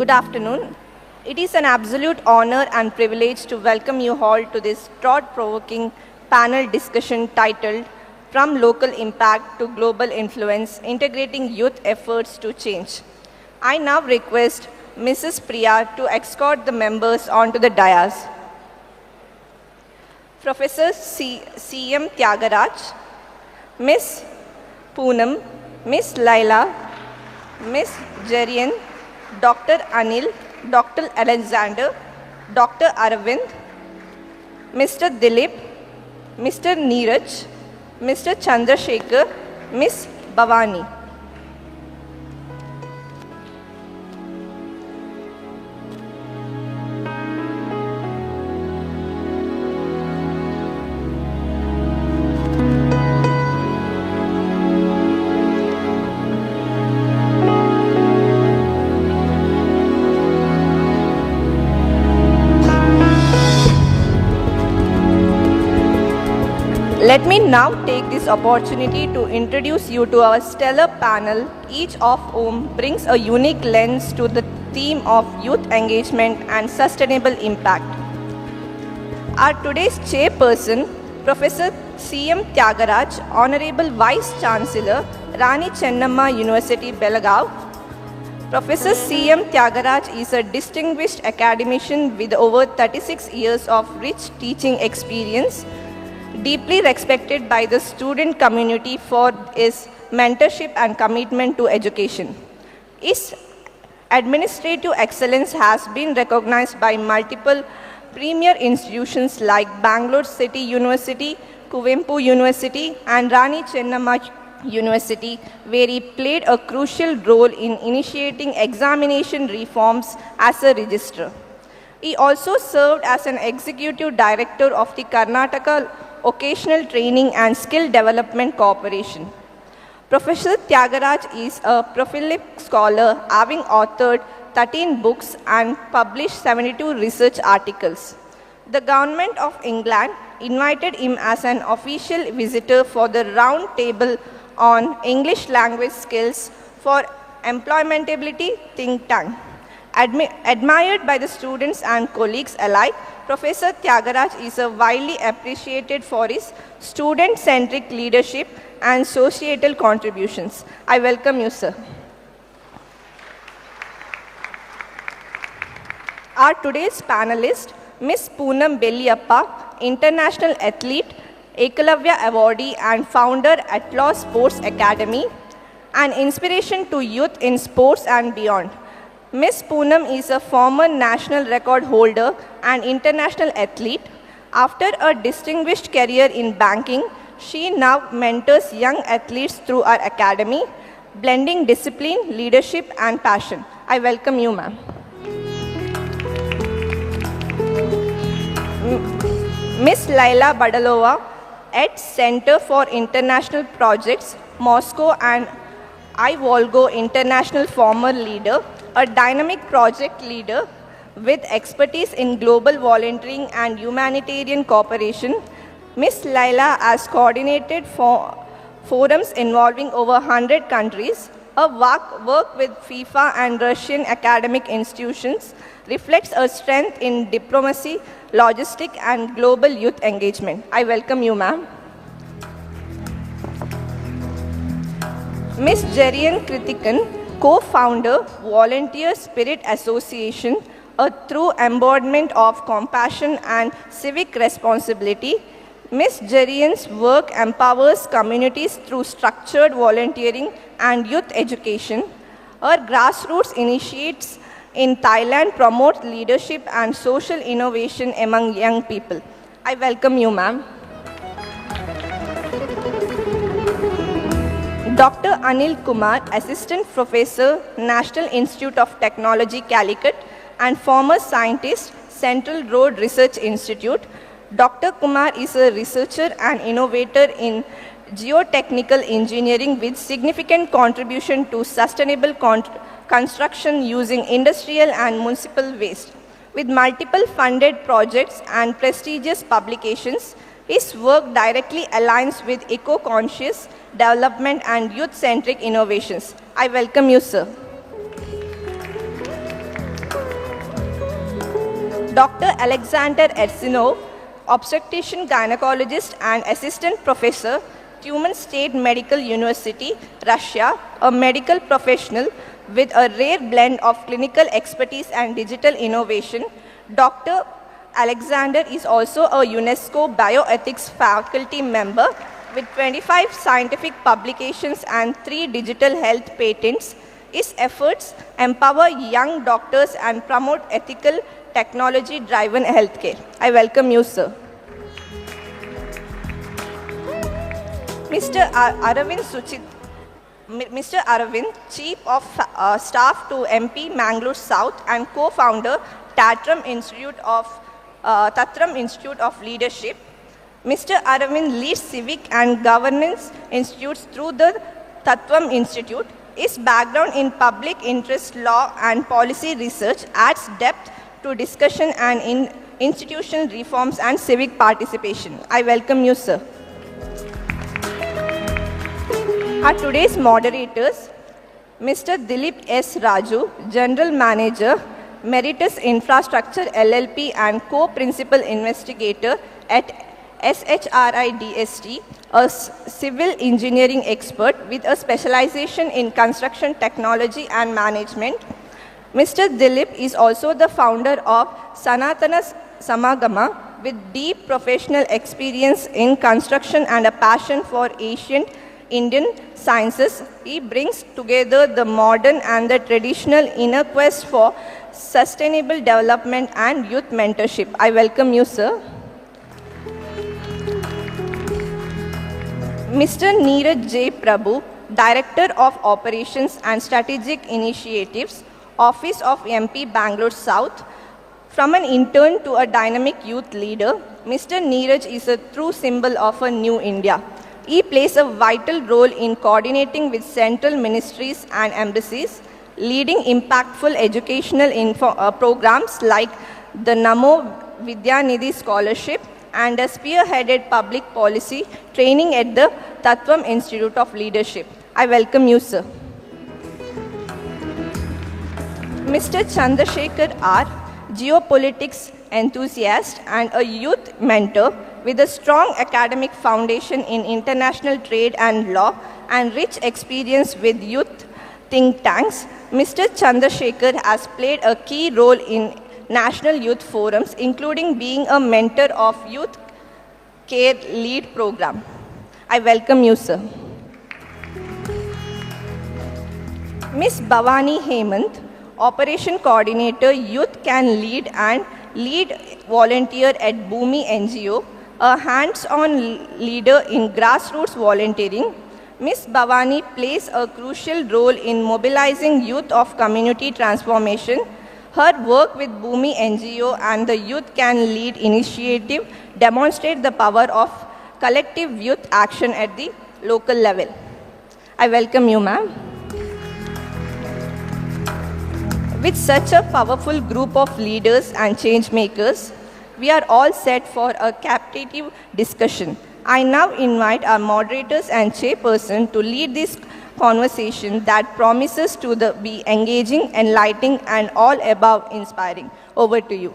Good afternoon. It is an absolute honor and privilege to welcome you all to this thought-provoking panel discussion titled From Local Impact to Global Influence, Integrating Youth Efforts to Change. I now request Mrs. Priya to escort the members onto the dais. Professor C.M. Thyagaraja, Ms. Poonam, Ms. Laila, Ms. Jerian, Dr. Anil, Dr. Alexander, Dr. Aravind, Mr. Dilip, Mr. NEERAJ, Mr. Chandrashekar, Ms. Bhavani. Let me now take this opportunity to introduce you to our stellar panel, each of whom brings a unique lens to the theme of youth engagement and sustainable impact. Our today's chairperson, Professor C.M. Thyagaraja, Honorable Vice Chancellor, Rani Channamma University, Belagavi. Professor C.M. Thyagaraja is a distinguished academician with over 36 years of rich teaching experience, deeply respected by the student community for his mentorship and commitment to education. His administrative excellence has been recognized by multiple premier institutions like Bangalore City University, Kuvempu University, and Rani Channamma University, where he played a crucial role in initiating examination reforms as a registrar. He also served as an executive director of the Karnataka Occasional Training and Skill Development Corporation. Professor Thyagaraja is a prolific scholar, having authored 13 books and published 72 research articles. The Government of England invited him as an official visitor for the round table on English language skills for employmentability think tank. Admired by the students and colleagues alike, Professor Thyagaraja is widely appreciated for his student-centric leadership and societal contributions. I welcome you, sir. Our today's panelist, Ms. Poonam Belliyappa, international athlete, Ekalavya awardee and founder at Law Sports Academy, an inspiration to youth in sports and beyond. Ms. Poonam is a former national record holder and international athlete. After a distinguished career in banking, she now mentors young athletes through our academy, blending discipline, leadership, and passion. I welcome you, ma'am. Ms. Laila Badalova, at Center for International Projects, Moscow and I-Volgo International former leader, a dynamic project leader with expertise in global volunteering and humanitarian cooperation. Ms. Laila has coordinated forums involving over 100 countries. Her work with FIFA and Russian academic institutions reflects her strength in diplomacy, logistics, and global youth engagement. I welcome you, ma'am. Ms. Jerian Kritikan, co-founder, Volunteer Spirit Association, a true embodiment of compassion and civic responsibility. Ms. Jerian's work empowers communities through structured volunteering and youth education. Her grassroots initiatives in Thailand promote leadership and social innovation among young people. I welcome you, ma'am. Dr. Anil Kumar, Assistant Professor, National Institute of Technology, Calicut, and former scientist, Central Road Research Institute. Dr. Kumar is a researcher and innovator in geotechnical engineering with significant contribution to sustainable construction using industrial and municipal waste. With multiple funded projects and prestigious publications, his work directly aligns with eco-conscious development and youth-centric innovations. I welcome you, sir. Dr. Alexander Ersinov, obstetrician gynecologist and assistant professor, Tumen State Medical University, Russia, a medical professional with a rare blend of clinical expertise and digital innovation. Dr. Alexander is also a UNESCO bioethics faculty member with 25 scientific publications and 3 digital health patents. His efforts empower young doctors and promote ethical, technology-driven healthcare. I welcome you, sir. Mr. Aravind, Chief of Staff to MP Mangalore South and co-founder Tatvam Institute of Leadership. Mr. Aravind leads civic and governance institutes through the Tatvam Institute. His background in public interest law and policy research adds depth to discussion and in institutional reforms and civic participation. I welcome you, sir. Our today's moderators, Mr. DILIP S. Raju, General Manager, Meritus Infrastructure LLP and Co-Principal Investigator at SHRIDST, a civil engineering expert with a specialization in construction technology and management. Mr. DILIP is also the founder of Sanatana Samagama with deep professional experience in construction and a passion for ancient Indian sciences. He brings together the modern and the traditional in a quest for sustainable development and youth mentorship. I welcome you, sir. Mr. NEERAJ J. PRABHU, Director of Operations and Strategic Initiatives, Office of MP Bangalore South. From an intern to a dynamic youth leader, Mr. NEERAJ is a true symbol of a new India. He plays a vital role in coordinating with central ministries and embassies, leading impactful educational programs like the Namo Vidyanidhi Scholarship and a spearheaded public policy training at the Tatvam Institute of Leadership. I welcome you, sir. Mr. Chandrashekar R., geopolitics enthusiast and a youth mentor with a strong academic foundation in international trade and law and rich experience with youth think tanks. Mr. Chandrashekar has played a key role in national youth forums, including being a mentor of Youth Care Lead program. I welcome you, sir. Ms. BHAVANI HEMANTH, Operation Coordinator, Youth Can Lead and Lead Volunteer at Bhumi NGO, a hands-on leader in grassroots volunteering. Ms. BHAVANI plays a crucial role in mobilizing youth of community transformation. Her work with Bhumi NGO and the Youth Can Lead initiative demonstrate the power of collective youth action at the local level. I welcome you, ma'am. With such a powerful group of leaders and change makers, we are all set for a captivating discussion. I now invite our moderators and chairperson to lead this conversation that promises to be engaging, enlightening, and all above inspiring. Over to you.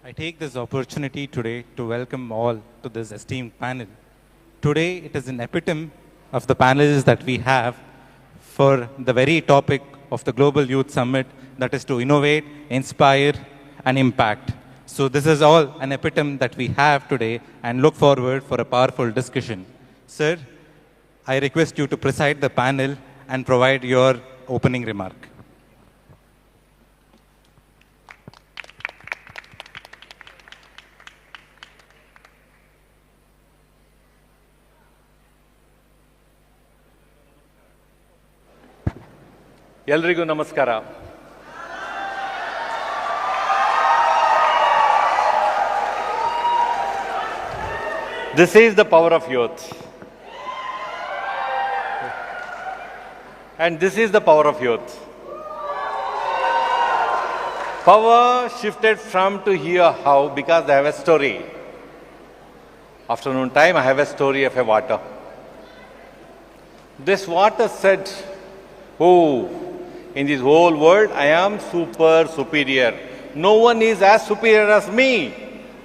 I take this opportunity today to welcome all to this esteemed panel. Today, it is an epitome of the panels that we have for the very topic of the Global Youth Summit, that is to innovate, inspire, and impact. So this is all an epitome that we have today and look forward for a powerful discussion. Sir, I request you to preside the panel and provide your opening remark. ಎಲ್ರಿಗೂ ನಮಸ್ಕಾರ. This is the power of youth. And this is the power of youth. Power shifted from to here how because they have a story. Afternoon time, I have a story of a water. This water said, oh, in this whole world, I am superior. No one is as superior as me.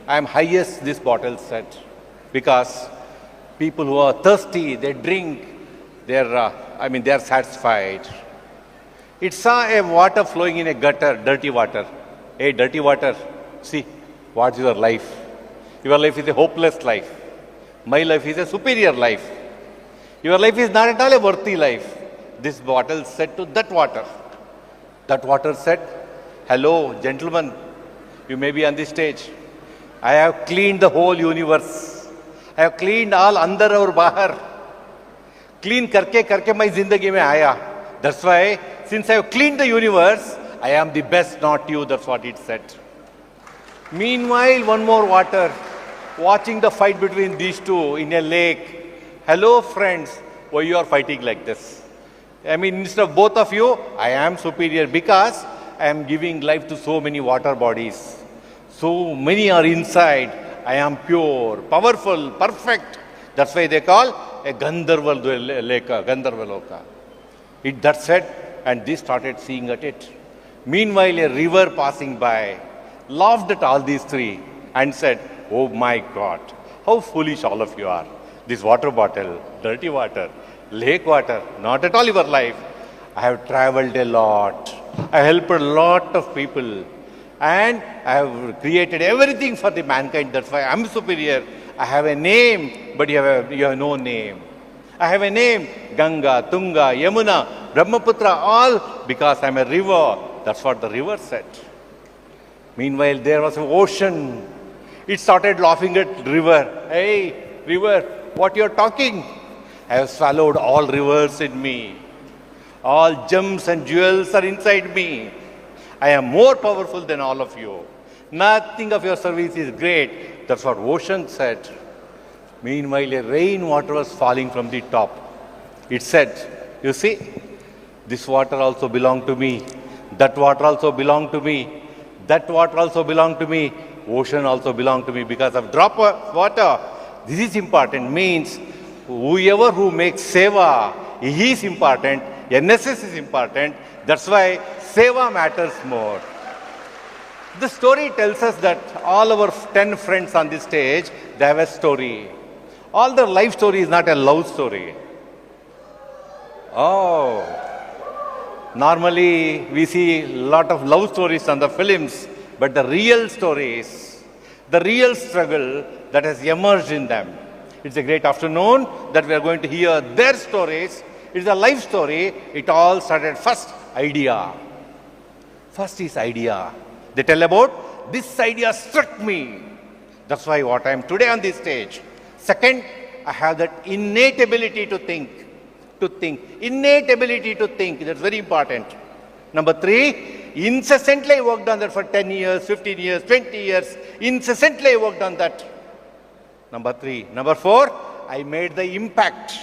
I am highest, this bottle said. Because people who are thirsty, they drink, they are satisfied. It saw a water flowing in a gutter, dirty water. Hey, dirty water, see, what's your life? Your life is a hopeless life. My life is a superior life. Your life is not at all a worthy life. This bottle said to that water. That water said, hello, gentlemen, you may be on this stage. I have cleaned the whole universe. I have cleaned all andar aur bahar. Clean karke my zindagi mein aaya. That's why, since I have cleaned the universe, I am the best, not you. That's what it said. Meanwhile, one more water, watching the fight between these two in a lake. Hello, friends, why you are fighting like this? Instead of both of you, I am superior because I am giving life to so many water bodies. So many are inside. I am pure, powerful, perfect. That's why they call a Gandharva Loka. That said, and they started seeing at it. Meanwhile, a river passing by laughed at all these three and said, oh my God, how foolish all of you are. This water bottle, dirty water, lake water, not at all your life. I have traveled a lot. I helped a lot of people. And I have created everything for the mankind. That's why I am superior. I have a name, but you have no name. I have a name, Ganga, Tunga, Yamuna, Brahmaputra, all because I am a river. That's what the river said. Meanwhile, there was an ocean. It started laughing at river. Hey, river, what you are talking? I have swallowed all rivers in me. All gems and jewels are inside me. I am more powerful than all of you. Nothing of your service is great. That's what ocean said. Meanwhile, a rainwater was falling from the top. It said, you see, this water also belonged to me. That water also belonged to me. That water also belonged to me. Ocean also belonged to me because of drop of water. This is important. Means whoever who makes seva, he is important. NSS is important. That's why seva matters more. The story tells us that all our 10 friends on this stage, they have a story. All their life story is not a love story. Oh, normally we see a lot of love stories on the films, but the real stories, the real struggle that has emerged in them. It's a great afternoon that we are going to hear their stories. It's a life story. It all started first idea. First is idea. They tell about this idea struck me. That's why what I am today on this stage. Second, I have that innate ability to think. Innate ability to think. That's very important. Number 3, incessantly I worked on that for 10 years, 15 years, 20 years. Incessantly I worked on that. Number 3. Number 4, I made the impact.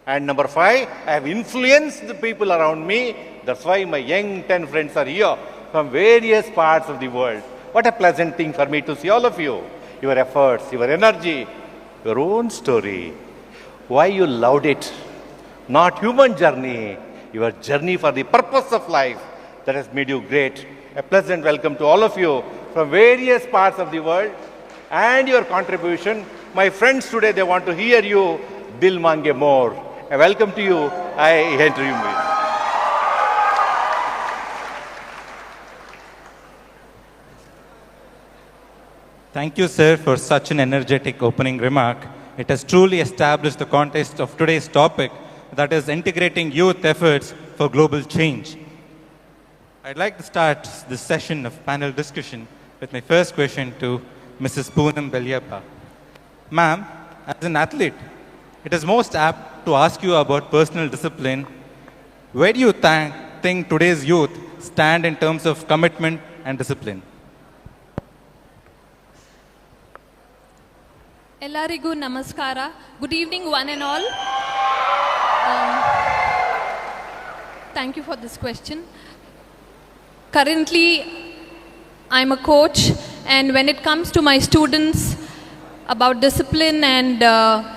And number 5, I have influenced the people around me. That's why my young 10 friends are here from various parts of the world. What a pleasant thing for me to see all of you. Your efforts, your energy, your own story. Why you loved it. Not human journey. Your journey for the purpose of life that has made you great. A pleasant welcome to all of you from various parts of the world and your contribution. My friends today, they want to hear you. Dil mange more. A welcome to you. I enter you with. Thank you, sir, for such an energetic opening remark. It has truly established the context of today's topic, that is integrating youth efforts for global change. I'd like to start this session of panel discussion with my first question to Mrs. Poonam Belyappa. Ma'am, as an athlete, it is most apt to ask you about personal discipline. Where do you think today's youth stand in terms of commitment and discipline? Ellarigu namaskara. Good evening, one and all. Thank you for this question. Currently, I'm a coach, and when it comes to my students, about discipline and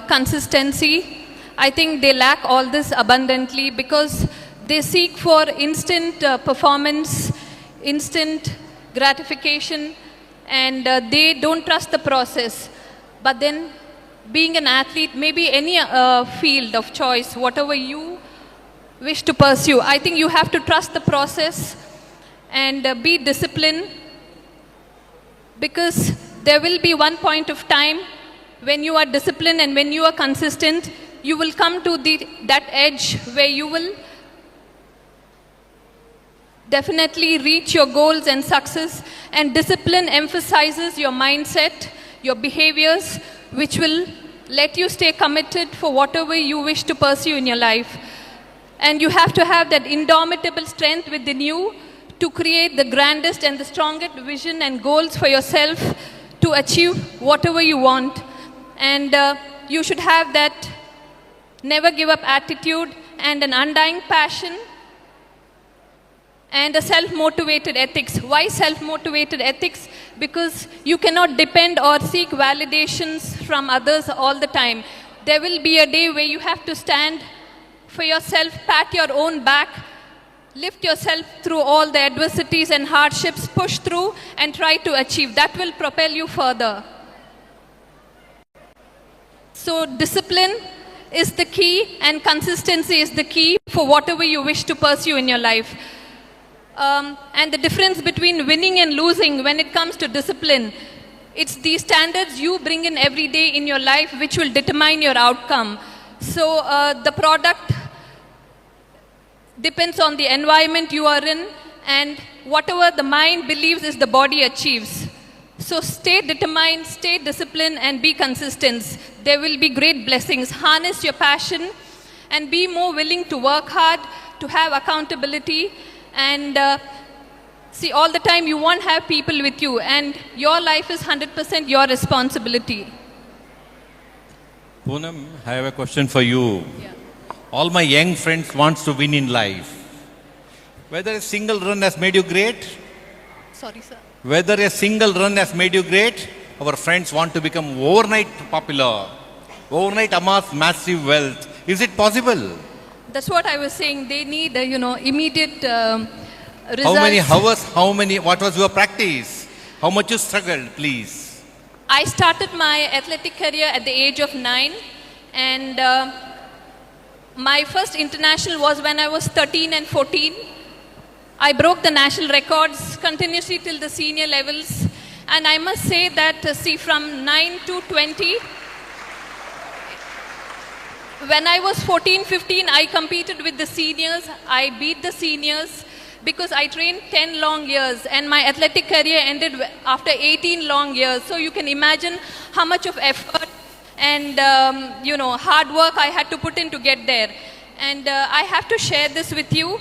consistency. I think they lack all this abundantly because they seek for instant performance, instant gratification, and they don't trust the process. But then being an athlete, maybe any field of choice, whatever you wish to pursue, I think you have to trust the process and be disciplined, because there will be one point of time when you are disciplined and when you are consistent, you will come to that edge where you will definitely reach your goals and success. And discipline emphasizes your mindset, your behaviors, which will let you stay committed for whatever you wish to pursue in your life. And you have to have that indomitable strength within you to create the grandest and the strongest vision and goals for yourself to achieve whatever you want. And you should have that never give up attitude and an undying passion and a self-motivated ethics. Why self-motivated ethics? Because you cannot depend or seek validations from others all the time. There will be a day where you have to stand for yourself, pat your own back, lift yourself through all the adversities and hardships, push through and try to achieve. That will propel you further. So discipline is the key and consistency is the key for whatever you wish to pursue in your life. And the difference between winning and losing when it comes to discipline, it's the standards you bring in every day in your life which will determine your outcome. So the product depends on the environment you are in, and whatever the mind believes is the body achieves. So stay determined, stay disciplined and be consistent. There will be great blessings. Harness your passion and be more willing to work hard, to have accountability. And see, all the time you won't have people with you, and your life is 100% your responsibility. Poonam, I have a question for you. Yeah. All my young friends want to win in life. Whether a single run has made you great? Sorry, sir. Whether a single run has made you great, our friends want to become overnight popular, overnight amass massive wealth. Is it possible? That's what I was saying. They need, immediate results. How many hours, what was your practice? How much you struggled, please? I started my athletic career at the age of 9, and my first international was when I was 13 and 14. I broke the national records continuously till the senior levels, and I must say that, from 9 to 20, when I was 14, 15, I competed with the seniors. I beat the seniors because I trained 10 long years, and my athletic career ended after 18 long years. So you can imagine how much of effort and hard work I had to put in to get there. And I have to share this with you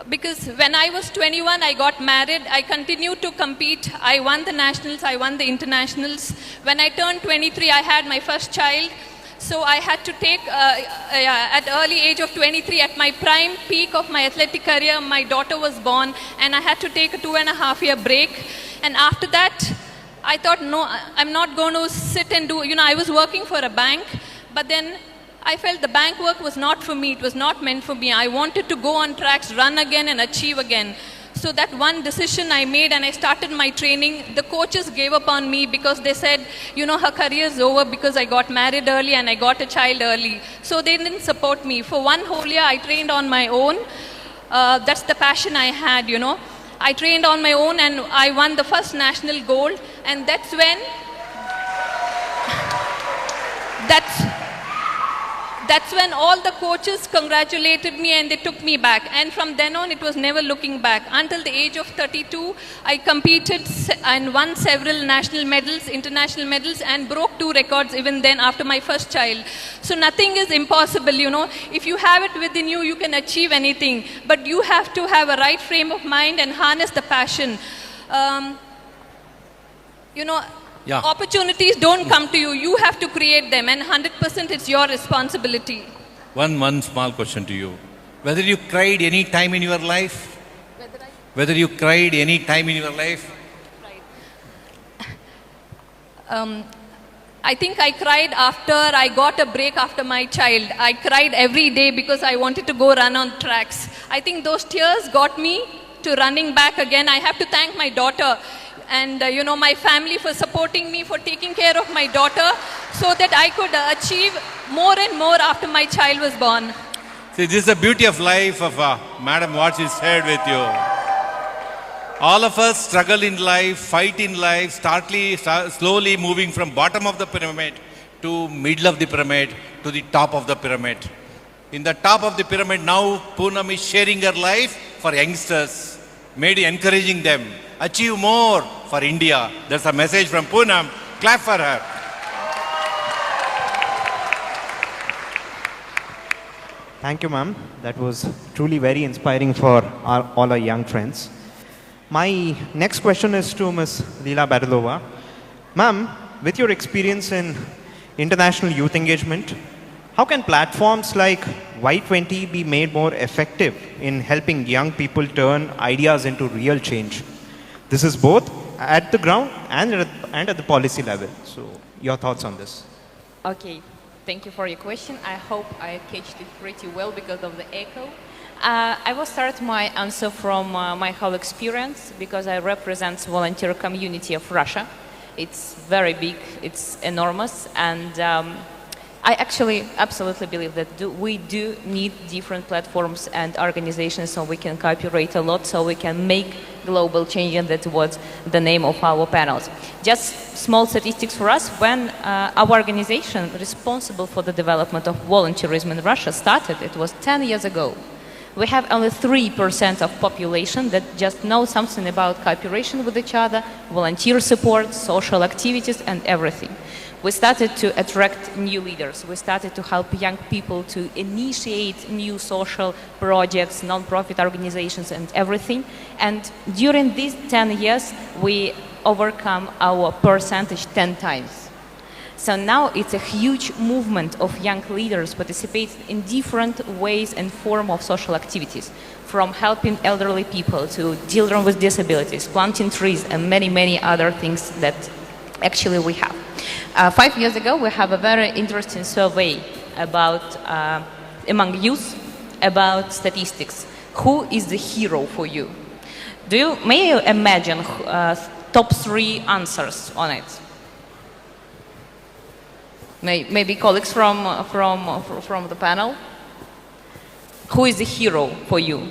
because when I was 21, I got married. I continued to compete. I won the nationals. I won the internationals. When I turned 23, I had my first child. So I had to take, at early age of 23, at my prime peak of my athletic career, my daughter was born, and I had to take a 2.5-year break. And after that, I thought, no, I'm not going to sit and do, I was working for a bank, but then I felt the bank work was not for me. It was not meant for me. I wanted to go on tracks, run again and achieve again. So that one decision I made, and I started my training. The coaches gave up on me because they said, her career is over because I got married early and I got a child early. So they didn't support me. For one whole year, I trained on my own. That's the passion I had, I trained on my own and I won the first national gold. And that's when, that's when all the coaches congratulated me and they took me back. And from then on, it was never looking back. Until the age of 32, I competed and won several national medals, international medals, and broke 2 records even then after my first child. So nothing is impossible, If you have it within you, you can achieve anything. But you have to have a right frame of mind and harness the passion. Yeah. Opportunities don't come to you. You have to create them, and 100% it's your responsibility. One small question to you. Whether you cried any time in your life? Whether you cried any time in your life? I think I cried after I got a break after my child. I cried every day because I wanted to go run on tracks. I think those tears got me to running back again. I have to thank my daughter and my family for supporting me, for taking care of my daughter so that I could achieve more and more after my child was born. See, this is the beauty of life of Madam, what she shared with you. All of us struggle in life, fight in life, slowly moving from bottom of the pyramid to middle of the pyramid to the top of the pyramid. In the top of the pyramid now, Poonam is sharing her life for youngsters, encouraging them, achieve more for India. That's a message from Poonam. Clap for her. Thank you, ma'am. That was truly very inspiring for all our young friends. My next question is to Ms. Leela Badalova. Ma'am, with your experience in international youth engagement, how can platforms like Y20 be made more effective in helping young people turn ideas into real change? This is both at the ground and at the policy level. So, your thoughts on this? Okay, thank you for your question. I hope I catched it pretty well because of the echo. I will start my answer from my whole experience because I represent volunteer community of Russia. It's very big, it's enormous, and I actually absolutely believe that we do need different platforms and organizations so we can cooperate a lot, so we can make global change, and that's what the name of our panels. Just small statistics for us. When our organization responsible for the development of volunteerism in Russia started, it was 10 years ago. We have only 3% of population that just know something about cooperation with each other, volunteer support, social activities, and everything. We started to attract new leaders. We started to help young people to initiate new social projects, non-profit organizations, and everything. And during these 10 years, we overcome our percentage 10 times. So now it's a huge movement of young leaders participating in different ways and forms of social activities, from helping elderly people to children with disabilities, planting trees, and many, many other things that actually we have. 5 years ago, we have a very interesting survey about, among youth, about statistics. Who is the hero for you? May you imagine top 3 answers on it? Maybe colleagues from the panel. Who is the hero for you?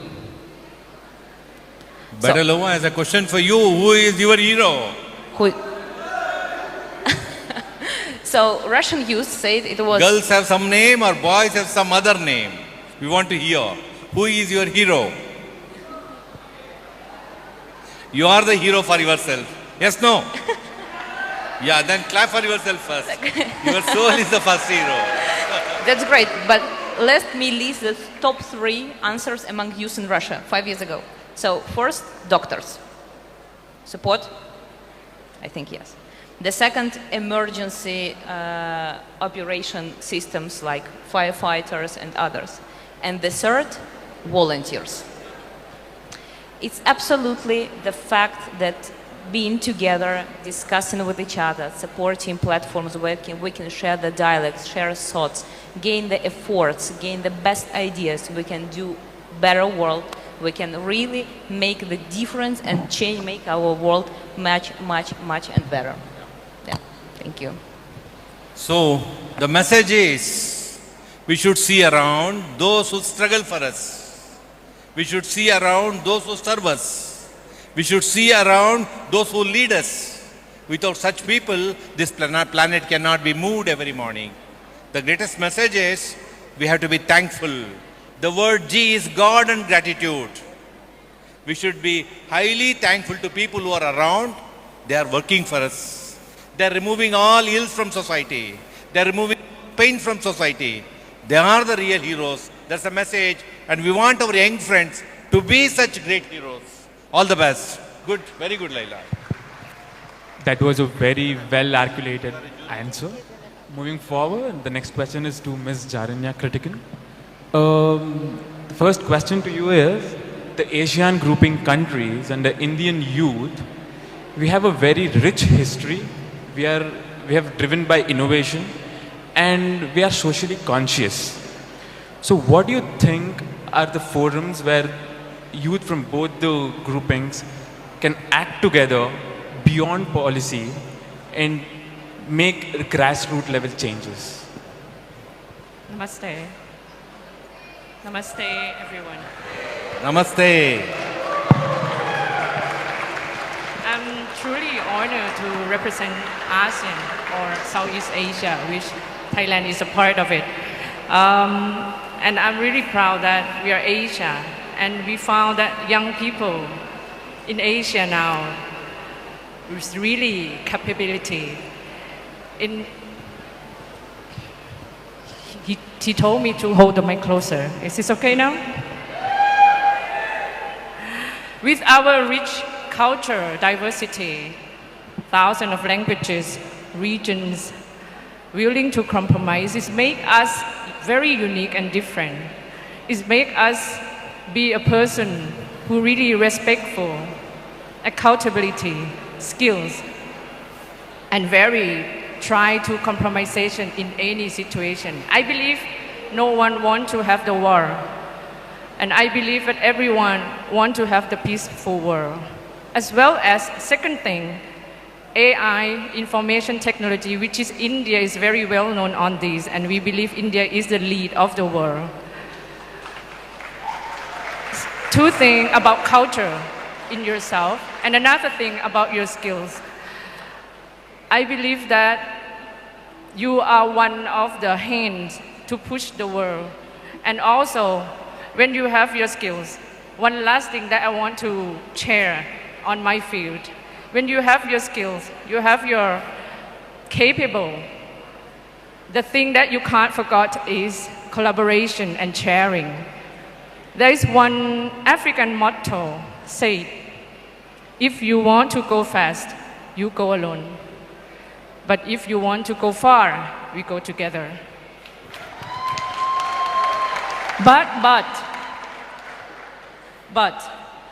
Badalova has a question for you. Who is your hero? So Russian youth said it was... Girls have some name or boys have some other name. We want to hear. Who is your hero? You are the hero for yourself. Yes, no? Yeah, then clap for yourself first. Your soul is the first hero. That's great, but let me list the top 3 answers among youth in Russia 5 years ago. So first, doctors. Support? I think yes. The second, emergency operation systems like firefighters and others. And the third, volunteers. It's absolutely the fact that being together, discussing with each other, supporting platforms where we can share the dialects, share thoughts, gain the efforts, gain the best ideas, we can do better world, we can really make the difference and change, make our world much, much, much and better. Yeah, thank you. So, the message is, we should see around those who struggle for us. We should see around those who serve us. We should see around those who lead us. Without such people, this planet cannot be moved every morning. The greatest message is, we have to be thankful. The word G is God and gratitude. We should be highly thankful to people who are around. They are working for us. They are removing all ills from society. They are removing pain from society. They are the real heroes. That's the message. And we want our young friends to be such great heroes. All the best. Good, very good, Laila. That was a very well articulated answer. Moving forward, the next question is to Ms. Jaranya Kritikan. The first question to you is, the ASEAN grouping countries and the Indian youth, we have a very rich history. We are we have driven by innovation, and we are socially conscious. So what do you think are the forums where youth from both the groupings can act together beyond policy and make grassroots level changes? Namaste. Namaste, everyone. Namaste. I'm truly honored to represent ASEAN or Southeast Asia, which Thailand is a part of it. And I'm really proud that we are Asia, and we found that young people in Asia now with really capability. He told me to hold the mic closer. Is this okay now? With our rich culture, diversity, thousands of languages, regions, willing to compromise, it makes us very unique and different. It makes us be a person who really respectful, accountability, skills, and very try to compromisation in any situation. I believe no one wants to have the war. And I believe that everyone wants to have the peaceful world. As well as, second thing, AI, information technology, which is India is very well known on this, and we believe India is the lead of the world. Two things about culture in yourself, and another thing about your skills. I believe that you are one of the hands to push the world. And also, when you have your skills, one last thing that I want to share on my field. When you have your skills, you have your capable, the thing that you can't forget is collaboration and sharing. There is one African motto said, if you want to go fast, you go alone. But if you want to go far, we go together. But,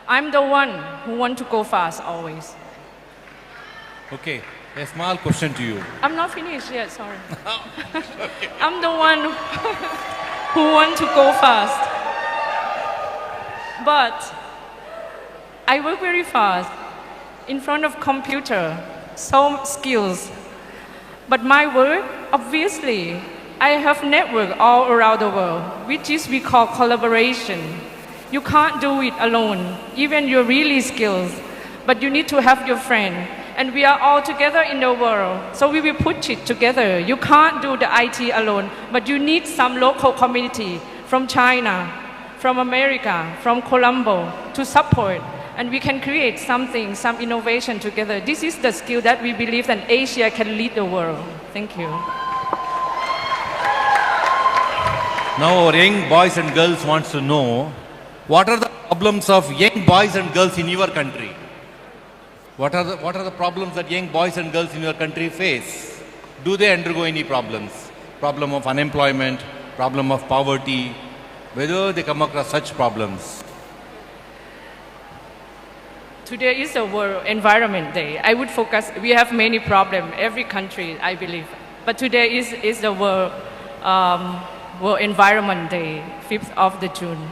I'm the one who want to go fast always. Okay, a small question to you. I'm not finished yet, sorry. I'm the one who want to go fast. But I work very fast in front of computer, some skills. But my work, obviously, I have network all around the world, which is we call collaboration. You can't do it alone, even you're really skilled, but you need to have your friend. And we are all together in the world, so we will put it together. You can't do the IT alone, but you need some local community from China, from America, from Colombo to support. And we can create something, some innovation together. This is the skill that we believe that Asia can lead the world. Thank you. Now our young boys and girls wants to know, what are the problems of young boys and girls in your country? What are the problems that young boys and girls in your country face? Do they undergo any problems? Problem of unemployment, problem of poverty, whether they come across such problems? Today is the World Environment Day. I would focus, we have many problems, every country, I believe. But today is the World Environment Day, 5th of the June.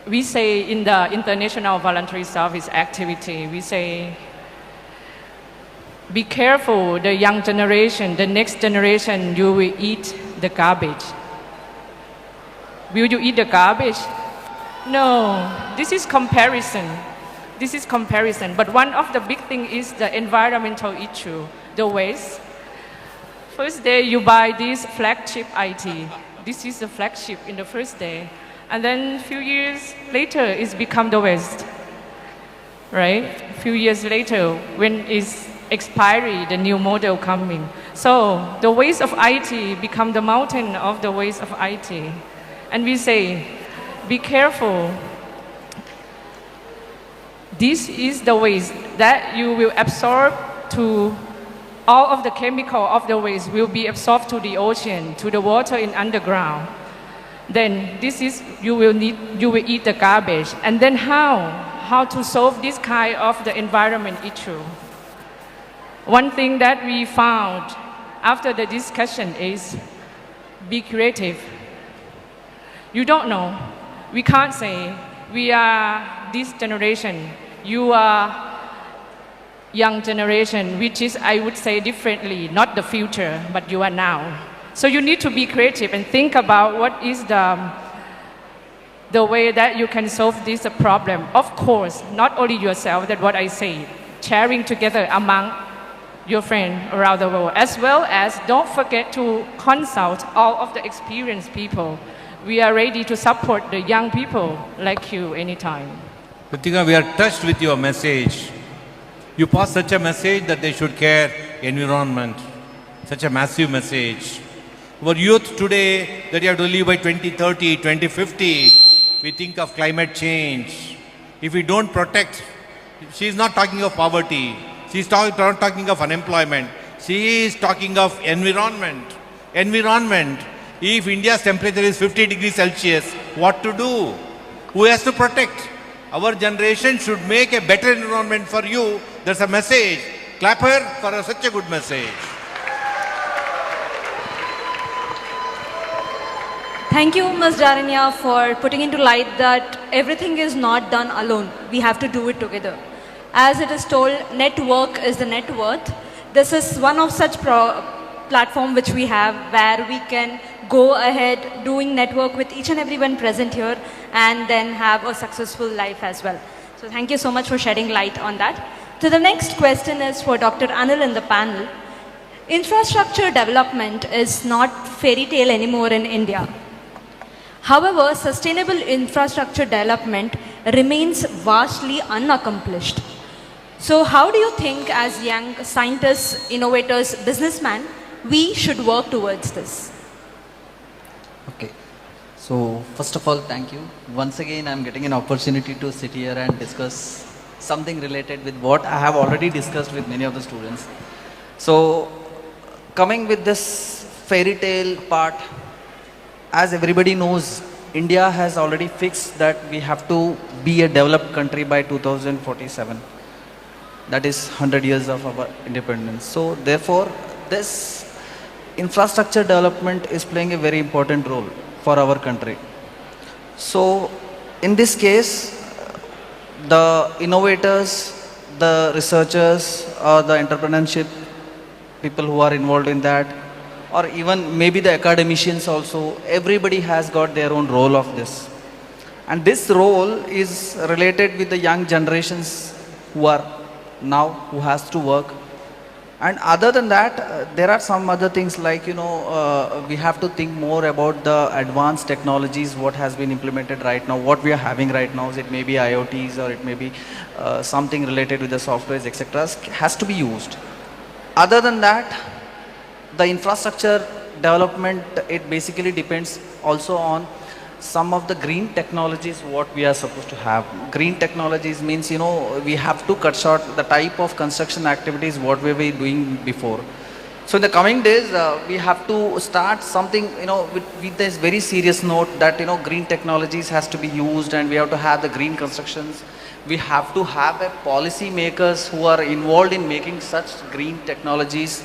We say in the International Voluntary Service Activity, we say, be careful, the young generation, the next generation, you will eat the garbage. Will you eat the garbage? No, this is comparison. This is comparison. But one of the big things is the environmental issue, the waste. First day you buy this flagship IT. This is the flagship in the first day. And then a few years later, it's become the waste. Right? A few years later, when it's expiry, the new model coming. So the waste of IT become the mountain of the waste of IT. And we say, be careful. This is the waste that you will absorb to all of the chemical of the waste will be absorbed to the ocean, to the water in underground. Then this is, you will eat the garbage. And then how to solve this kind of the environment issue? One thing that we found after the discussion is be creative. You don't know. We can't say we are this generation, you are young generation, which is, I would say differently, not the future, but you are now. So you need to be creative and think about what is the way that you can solve this problem. Of course, not only yourself, that's what I say, sharing together among your friends around the world, as well as don't forget to consult all of the experienced people. We are ready to support the young people like you anytime. Kritika, we are touched with your message. You pass such a message that they should care environment. Such a massive message. Our youth today, that you have to live by 2030, 2050, we think of climate change. If we don't protect, she is not talking of poverty. She is not talking of unemployment. She is talking of environment. Environment. If India's temperature is 50 degrees Celsius, what to do? Who has to protect? Our generation should make a better environment for you. There's a message. Clap her for such a good message. Thank you, Ms. Jaranya, for putting into light that everything is not done alone. We have to do it together. As it is told, network is the net worth. This is one of such platform which we have where we can go ahead doing network with each and everyone present here and then have a successful life as well. So thank you so much for shedding light on that. So the next question is for Dr. Anil in the panel. Infrastructure development is not fairy tale anymore in India. However, sustainable infrastructure development remains vastly unaccomplished. So how do you think as young scientists, innovators, businessmen, we should work towards this? Okay. So first of all, thank you. Once again, I'm getting an opportunity to sit here and discuss something related with what I have already discussed with many of the students. So coming with this fairy tale part, as everybody knows, India has already fixed that we have to be a developed country by 2047. That is 100 years of our independence. So therefore, this infrastructure development is playing a very important role for our country. So in this case, the innovators, the researchers, or the entrepreneurship people who are involved in that, or even maybe the academicians also, everybody has got their own role of this. And this role is related with the young generations who are now, who has to work. And other than that, there are some other things like, we have to think more about the advanced technologies, what has been implemented right now, what we are having right now. It may be IoTs or it may be something related with the softwares, etc. has to be used. Other than that, the infrastructure development, it basically depends also on some of the green technologies what we are supposed to have. Green technologies means, we have to cut short the type of construction activities what we were doing before. So in the coming days, we have to start something, with this very serious note that, green technologies has to be used and we have to have the green constructions. We have to have a policy makers who are involved in making such green technologies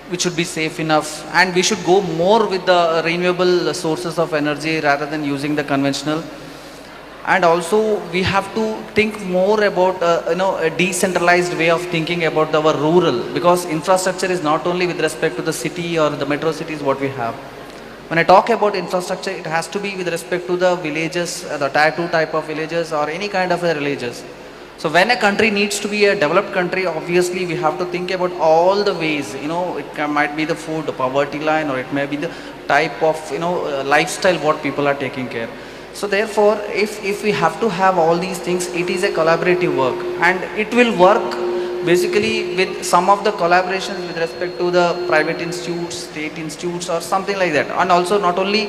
which should be safe enough, and we should go more with the renewable sources of energy rather than using the conventional. And also we have to think more about a decentralized way of thinking about our rural, because infrastructure is not only with respect to the city or the metro cities what we have. When I talk about infrastructure, it has to be with respect to the villages, the tier 2 type of villages or any kind of villages. So when a country needs to be a developed country, obviously we have to think about all the ways, it might be the food, the poverty line, or it may be the type of, lifestyle what people are taking care. So therefore, if we have to have all these things, it is a collaborative work, and it will work basically with some of the collaborations with respect to the private institutes, state institutes or something like that. And also not only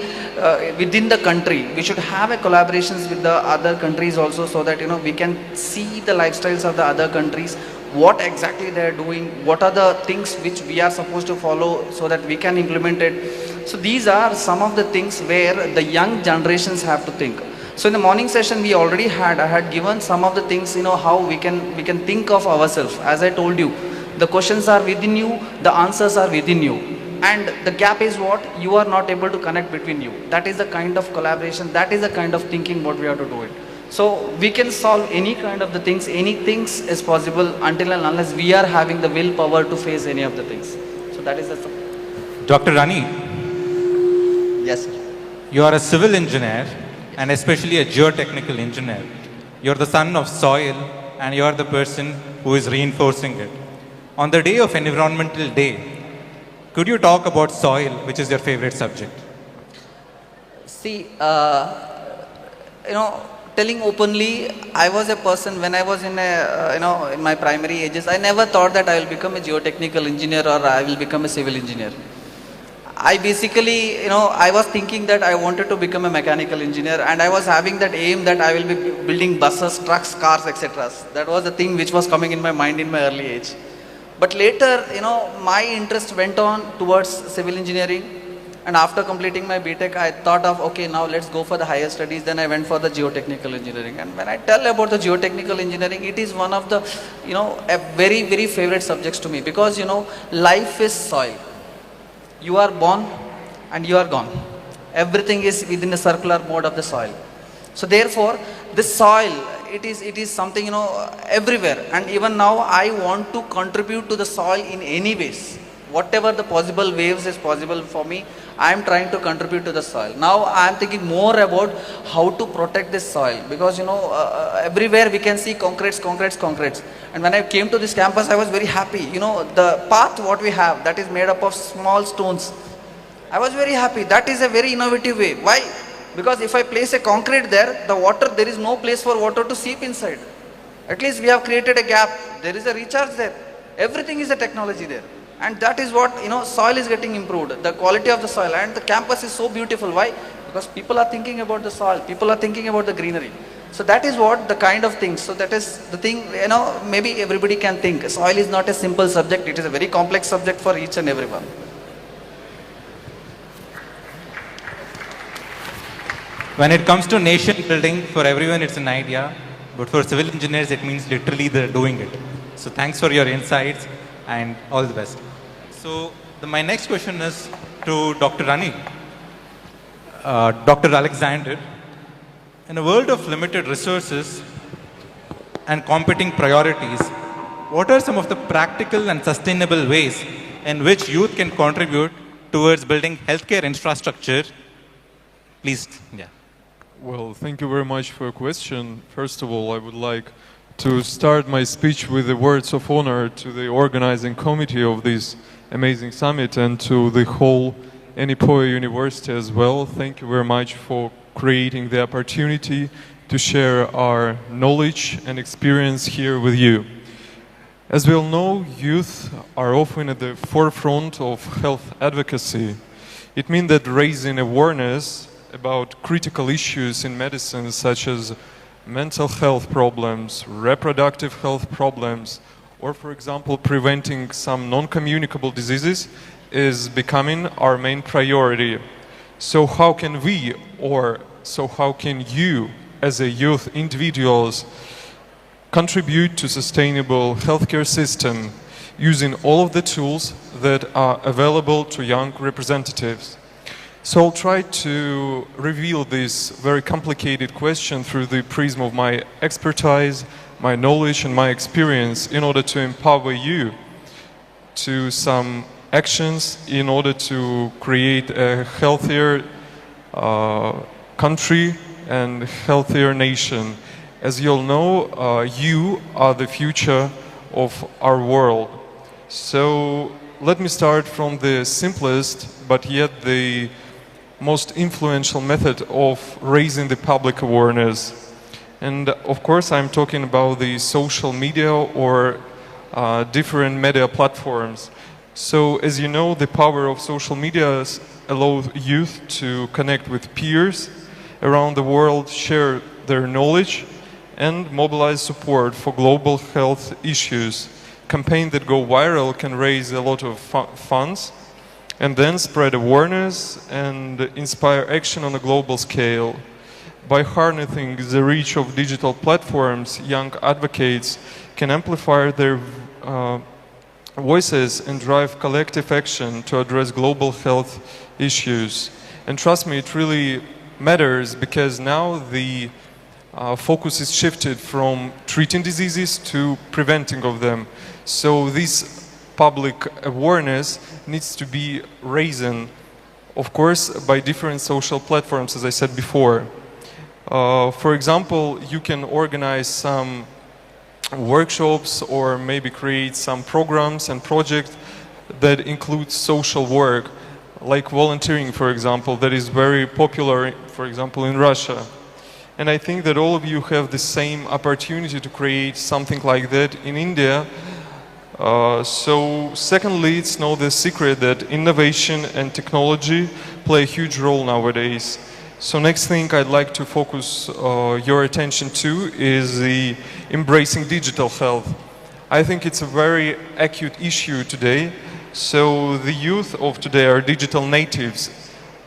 within the country, we should have a collaborations with the other countries also, so that we can see the lifestyles of the other countries, what exactly they are doing, what are the things which we are supposed to follow so that we can implement it. So these are some of the things where the young generations have to think. So in the morning session we already I had given some of the things, how we can think of ourselves. As I told you, The questions are within you, the answers are within you. And the gap is what? You are not able to connect between you. That is the kind of collaboration, that is the kind of thinking what we have to do it. So we can solve any kind of the things, anything is possible until and unless we are having the willpower to face any of the things. So that is the... Dr. Rani, Yes, sir. you are a civil engineer and especially a geotechnical engineer. You are the son of soil and you are the person who is reinforcing it. On the day of Environmental Day, could you talk about soil, which is your favorite subject? See, telling openly, I was a person when I was in in my primary ages, I never thought that I will become a geotechnical engineer or I will become a civil engineer. I basically, I was thinking that I wanted to become a mechanical engineer and I was having that aim that I will be building buses, trucks, cars, etc. That was the thing which was coming in my mind in my early age. But later, my interest went on towards civil engineering, and after completing my BTech, I thought of, okay, now let's go for the higher studies. Then I went for the geotechnical engineering. And when I tell about the geotechnical engineering, it is one of the, a very, very favorite subjects to me because, life is soil. You are born and you are gone. Everything is within the circular mode of the soil. So therefore, this soil, it is something, everywhere. And even now, I want to contribute to the soil in any ways. Whatever the possible waves is possible for me, I am trying to contribute to the soil. Now, I am thinking more about how to protect this soil. Because, everywhere we can see concretes. And when I came to this campus, I was very happy. The path what we have, that is made up of small stones. I was very happy. That is a very innovative way. Why? Because if I place a concrete there, the water, there is no place for water to seep inside. At least we have created a gap. There is a recharge there. Everything is a technology there. And that is what, soil is getting improved. The quality of the soil. And the campus is so beautiful. Why? Because people are thinking about the soil. People are thinking about the greenery. So that is what the kind of things. So that is the thing, maybe everybody can think. Soil is not a simple subject. It is a very complex subject for each and everyone. When it comes to nation building, for everyone it's an idea, but for civil engineers it means literally they're doing it. So thanks for your insights and all the best. So my next question is to Dr. Rani. Dr. Alexander, in a world of limited resources and competing priorities, what are some of the practical and sustainable ways in which youth can contribute towards building healthcare infrastructure? Please, yeah. Well, thank you very much for your question. First of all, I would like to start my speech with the words of honor to the organizing committee of this amazing summit and to the whole Yenepoya University as well. Thank you very much for creating the opportunity to share our knowledge and experience here with you. As we all know, youth are often at the forefront of health advocacy. It means that raising awareness about critical issues in medicine such as mental health problems, reproductive health problems, or for example preventing some non-communicable diseases is becoming our main priority. So how can we, or so how can you as a youth individuals contribute to sustainable healthcare system using all of the tools that are available to young representatives? So I'll try to reveal this very complicated question through the prism of my expertise, my knowledge and my experience in order to empower you to some actions in order to create a healthier country and healthier nation. As you all know, you are the future of our world. So let me start from the simplest but yet the most influential method of raising the public awareness. And of course I'm talking about the social media or different media platforms. So as you know, the power of social media allows youth to connect with peers around the world, share their knowledge and mobilize support for global health issues. Campaigns that go viral can raise a lot of funds and then spread awareness and inspire action on a global scale. By harnessing the reach of digital platforms, young advocates can amplify their voices and drive collective action to address global health issues. And trust me, it really matters because now the focus is shifted from treating diseases to preventing of them. So this public awareness needs to be raised, of course, by different social platforms, as I said before. For example, you can organize some workshops or maybe create some programs and projects that include social work, like volunteering, for example, that is very popular, for example, in Russia. And I think that all of you have the same opportunity to create something like that in India. So secondly, it's no the secret that innovation and technology play a huge role nowadays. So next thing I'd like to focus your attention to is the embracing digital health. I think it's a very acute issue today. So the youth of today are digital natives.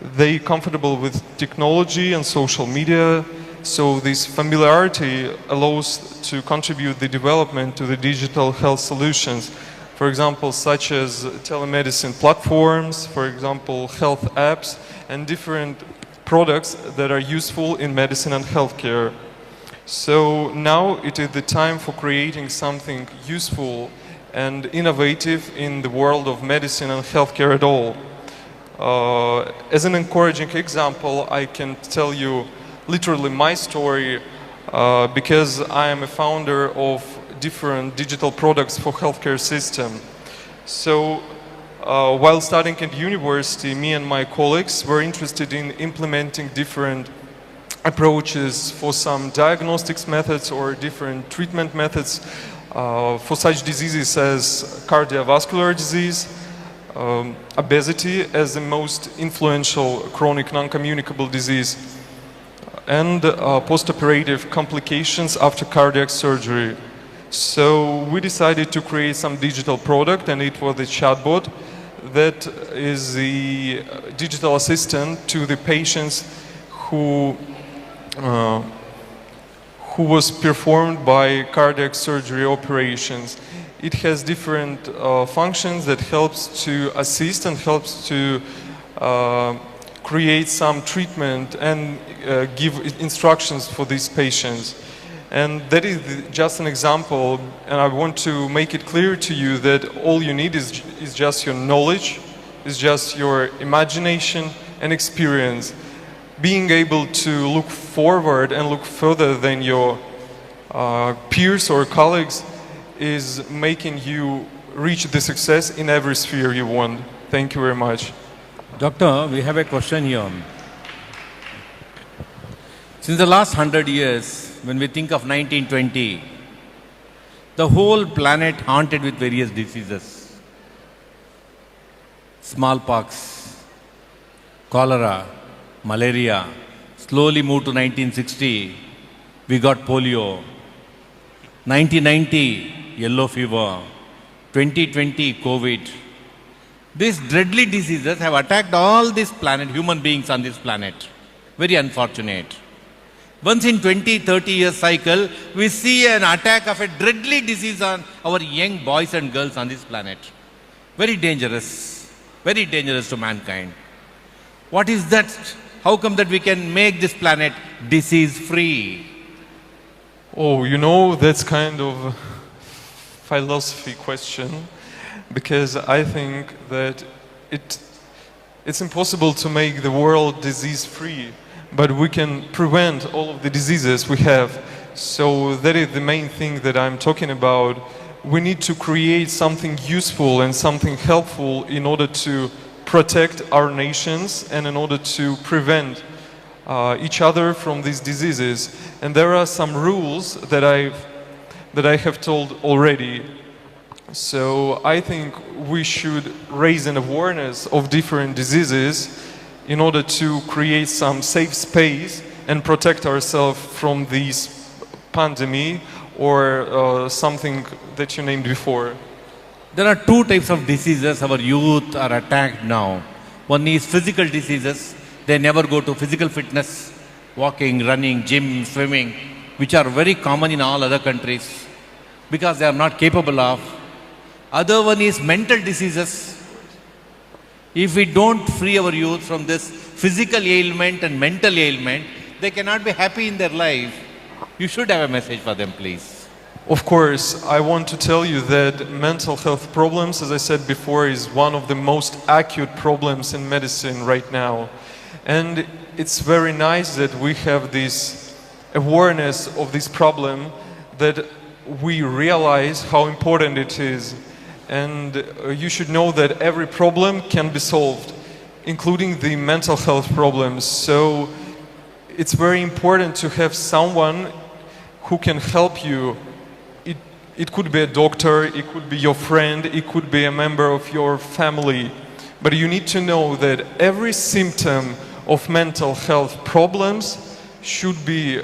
They comfortable with technology and social media. So this familiarity allows to contribute the development to the digital health solutions. For example, such as telemedicine platforms, for example, health apps, and different products that are useful in medicine and healthcare. So now it is the time for creating something useful and innovative in the world of medicine and healthcare at all. As an encouraging example, I can tell you literally my story because I am a founder of different digital products for healthcare system. So while studying at university, me and my colleagues were interested in implementing different approaches for some diagnostics methods or different treatment methods for such diseases as cardiovascular disease, obesity as the most influential chronic non-communicable disease, and post-operative complications after cardiac surgery. So we decided to create some digital product, and it was a chatbot that is the digital assistant to the patients who was performed by cardiac surgery operations. It has different functions that helps to assist and helps to create some treatment and give instructions for these patients. And that is just an example, and I want to make it clear to you that all you need is just your knowledge, is just your imagination and experience. Being able to look forward and look further than your peers or colleagues is making you reach the success in every sphere you want. Thank you very much. Doctor, we have a question here. Since the last 100 years, when we think of 1920, the whole planet haunted with various diseases. Smallpox, cholera, malaria. Slowly moved to 1960, we got polio. 1990, yellow fever. 2020, COVID. These deadly diseases have attacked all this planet, human beings on this planet. Very unfortunate. Once in 20-30 years cycle, we see an attack of a deadly disease on our young boys and girls on this planet. Very dangerous to mankind. What is that? How come that we can make this planet disease-free? Oh, you know, that's kind of a philosophy question, because I think that it's impossible to make the world disease-free, but we can prevent all of the diseases we have. So that is the main thing that I'm talking about. We need to create something useful and something helpful in order to protect our nations and in order to prevent each other from these diseases. And there are some rules that I have told already. So I think we should raise an awareness of different diseases in order to create some safe space and protect ourselves from this pandemic or something that you named before. There are two types of diseases our youth are attacked now. One is physical diseases. They never go to physical fitness, walking, running, gym, swimming, which are very common in all other countries because they are not capable of. Other one is mental diseases. If we don't free our youth from this physical ailment and mental ailment, they cannot be happy in their life. You should have a message for them, please. Of course, I want to tell you that mental health problems, as I said before, is one of the most acute problems in medicine right now. And it's very nice that we have this awareness of this problem, that we realize how important it is. And you should know that every problem can be solved, including the mental health problems. So it's very important to have someone who can help you. It could be a doctor, it could be your friend, it could be a member of your family. But you need to know that every symptom of mental health problems should be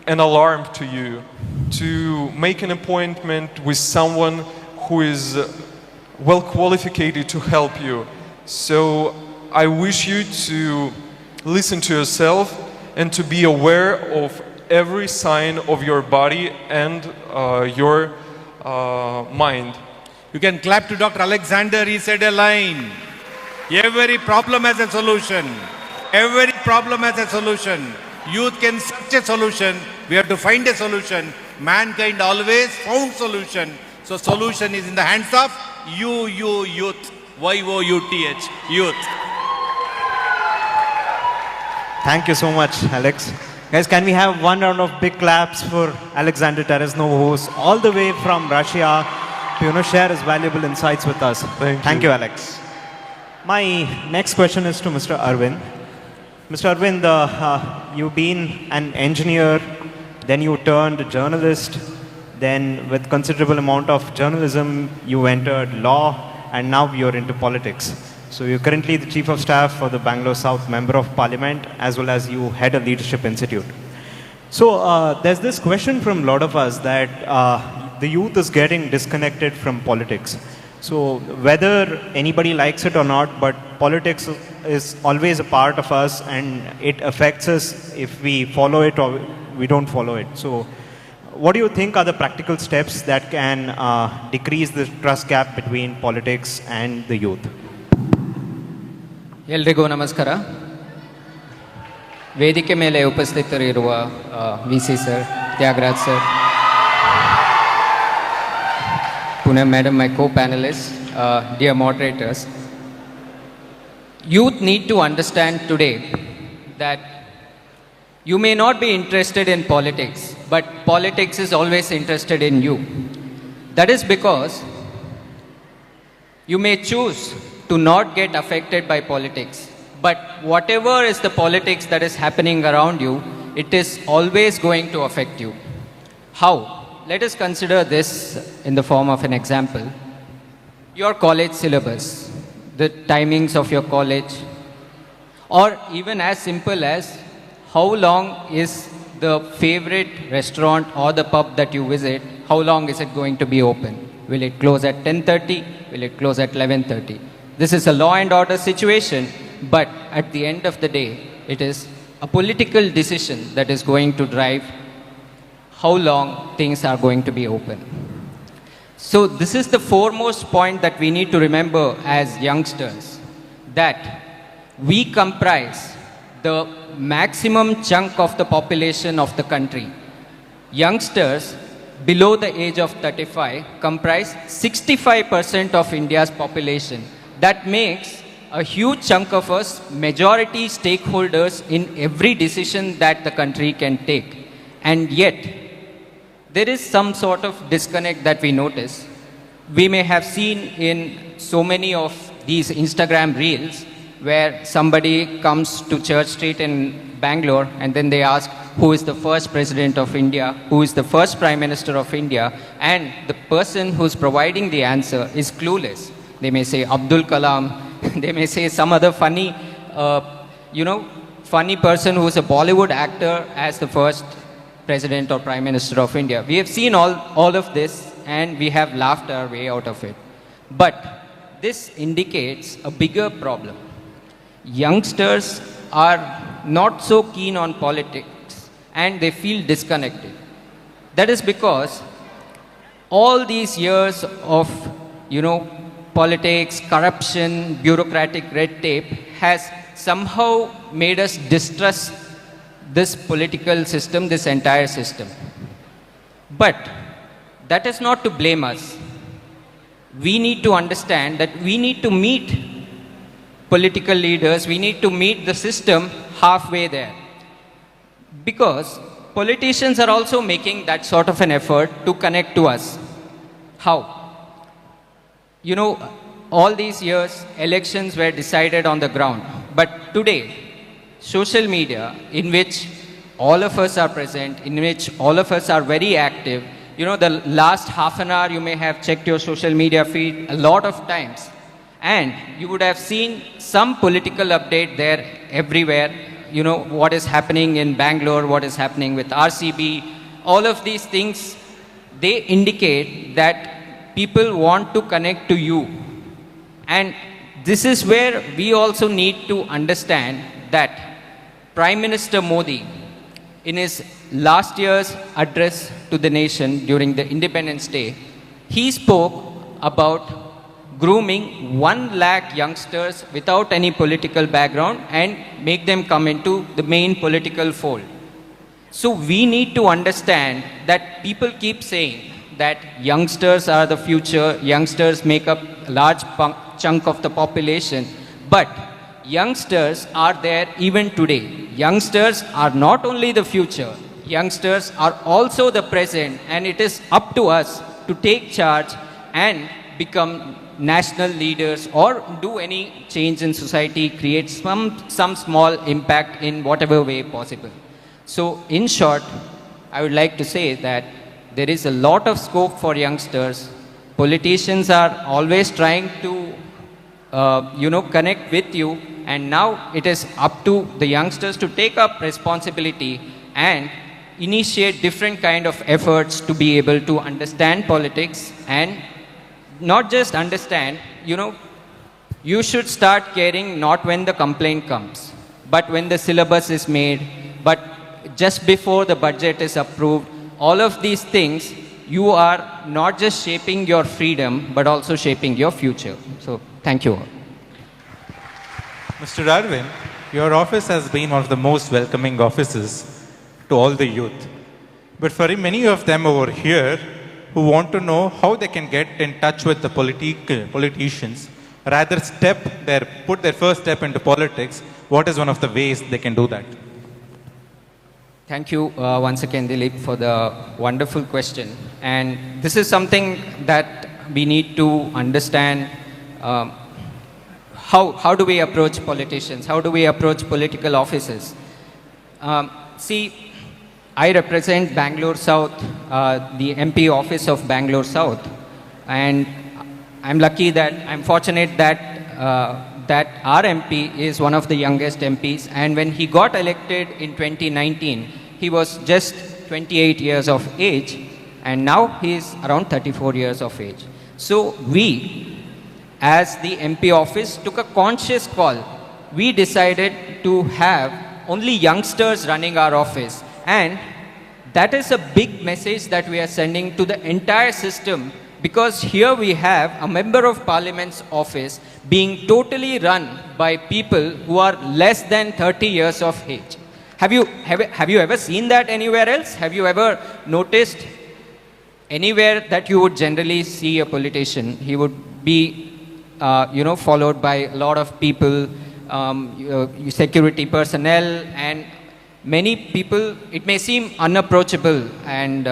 an alarm to you, to make an appointment with someone who is well qualified to help you. So I wish you to listen to yourself and to be aware of every sign of your body and your mind. You can clap to Dr. Alexander. He said a line. Every problem has a solution. Every problem has a solution. Youth can search a solution. We have to find a solution. Mankind always found solution. So solution is in the hands of you, youth. Y-O-U-T-H, youth. Thank you so much, Alex. Guys, can we have one round of big claps for Alexander Terezhnovo, who's all the way from Russia to share his valuable insights with us. Thank you, Alex. My next question is to Mr. Arvind. Mr. Arvind, you've been an engineer, then you turned journalist, then with considerable amount of journalism, you entered law, and now you're into politics. So you're currently the Chief of Staff for the Bangalore South Member of Parliament, as well as you head a leadership institute. So there's this question from a lot of us that the youth is getting disconnected from politics. So whether anybody likes it or not, but politics is always a part of us, and it affects us if we follow it or we don't follow it. So what do you think are the practical steps that can decrease the trust gap between politics and the youth? ಎಲ್ರಿಗೂ ನಮಸ್ಕಾರ. ವೇದಿಕೆ ಮೇಲೆ ಉಪಸ್ಥಿತರಿರುವ VC sir, Thyagaraj sir, Pune madam, my co-panelists, dear moderators. Youth need to understand today that you may not be interested in politics, but politics is always interested in you. That is because you may choose to not get affected by politics, but whatever is the politics that is happening around you, it is always going to affect you. How? Let us consider this in the form of an example. Your college syllabus, the timings of your college, or even as simple as how long is the favorite restaurant or the pub that you visit, how long is it going to be open? Will it close at 10:30? Will it close at 11:30? This is a law and order situation, but at the end of the day, it is a political decision that is going to drive how long things are going to be open. So this is the foremost point that we need to remember as youngsters, that we comprise the maximum chunk of the population of the country. Youngsters below the age of 35 comprise 65% of India's population. That makes a huge chunk of us majority stakeholders in every decision that the country can take. And yet, there is some sort of disconnect that we notice. We may have seen in so many of these Instagram reels where somebody comes to Church Street in Bangalore and then they ask who is the first president of India, who is the first prime minister of India, and the person who's providing the answer is clueless. They may say Abdul Kalam, they may say some other funny, funny person who is a Bollywood actor as the first president or prime minister of India. We have seen all of this and we have laughed our way out of it. But this indicates a bigger problem. Youngsters are not so keen on politics and they feel disconnected. That is because all these years of politics, corruption, bureaucratic red tape has somehow made us distrust this political system, this entire system. But that is not to blame us. We need to understand that we need to meet political leaders, we need to meet the system halfway there. Because politicians are also making that sort of an effort to connect to us. How? All these years, elections were decided on the ground. But today, social media, in which all of us are present, in which all of us are very active, the last half an hour you may have checked your social media feed a lot of times. And you would have seen some political update there everywhere. What is happening in Bangalore, what is happening with RCB, all of these things, they indicate that people want to connect to you. And this is where we also need to understand that Prime Minister Modi, in his last year's address to the nation during the Independence Day, he spoke about grooming 1 lakh youngsters without any political background and make them come into the main political fold. So we need to understand that people keep saying that youngsters are the future, youngsters make up a large chunk of the population, but youngsters are there even today. Youngsters are not only the future, youngsters are also the present, and it is up to us to take charge and become national leaders or do any change in society, create some small impact in whatever way possible. So in short, I would like to say that there is a lot of scope for youngsters. Politicians are always trying to connect with you, and now it is up to the youngsters to take up responsibility and initiate different kind of efforts to be able to understand politics, and not just understand, you should start caring not when the complaint comes, but when the syllabus is made, but just before the budget is approved. All of these things, you are not just shaping your freedom, but also shaping your future. So, thank you all. Mr. Arvind, your office has been one of the most welcoming offices to all the youth. But for many of them over here who want to know how they can get in touch with the politicians, rather put their first step into politics, what is one of the ways they can do that? Thank you once again, Dilip, for the wonderful question. And this is something that we need to understand. How do we approach politicians? How do we approach political offices? See, I represent Bangalore South, the MP office of Bangalore South. And I'm fortunate that our MP is one of the youngest MPs, and when he got elected in 2019, he was just 28 years of age, and now he is around 34 years of age. So we, as the MP office, took a conscious call. We decided to have only youngsters running our office, and that is a big message that we are sending to the entire system, because here we have a member of parliament's office being totally run by people who are less than 30 years of age. Have you ever seen that anywhere else? Have you ever noticed anywhere that you would generally see a politician? He would be, followed by a lot of people, security personnel, and many people. It may seem unapproachable, and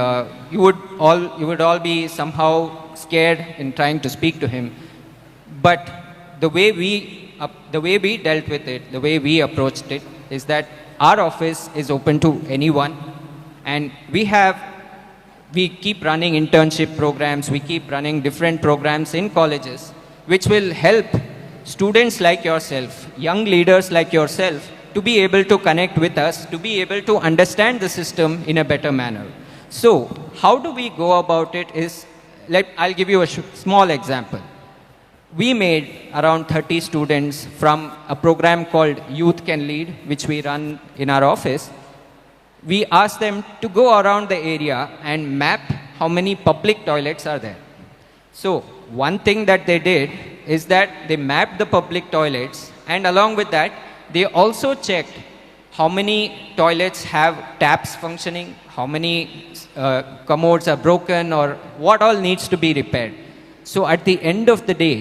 you would all be somehow scared in trying to speak to him. But the way we dealt with it, the way we approached it, is that our office is open to anyone, and we keep running internship programs, we keep running different programs in colleges, which will help students like yourself, young leaders like yourself, to be able to connect with us, to be able to understand the system in a better manner. So, how do we go about it is, I'll give you a small example. We made around 30 students from a program called Youth Can Lead, which we run in our office. We asked them to go around the area and map how many public toilets are there. So one thing that they did is that they mapped the public toilets, and along with that, they also checked how many toilets have taps functioning, how many commodes are broken, or what all needs to be repaired. So at the end of the day,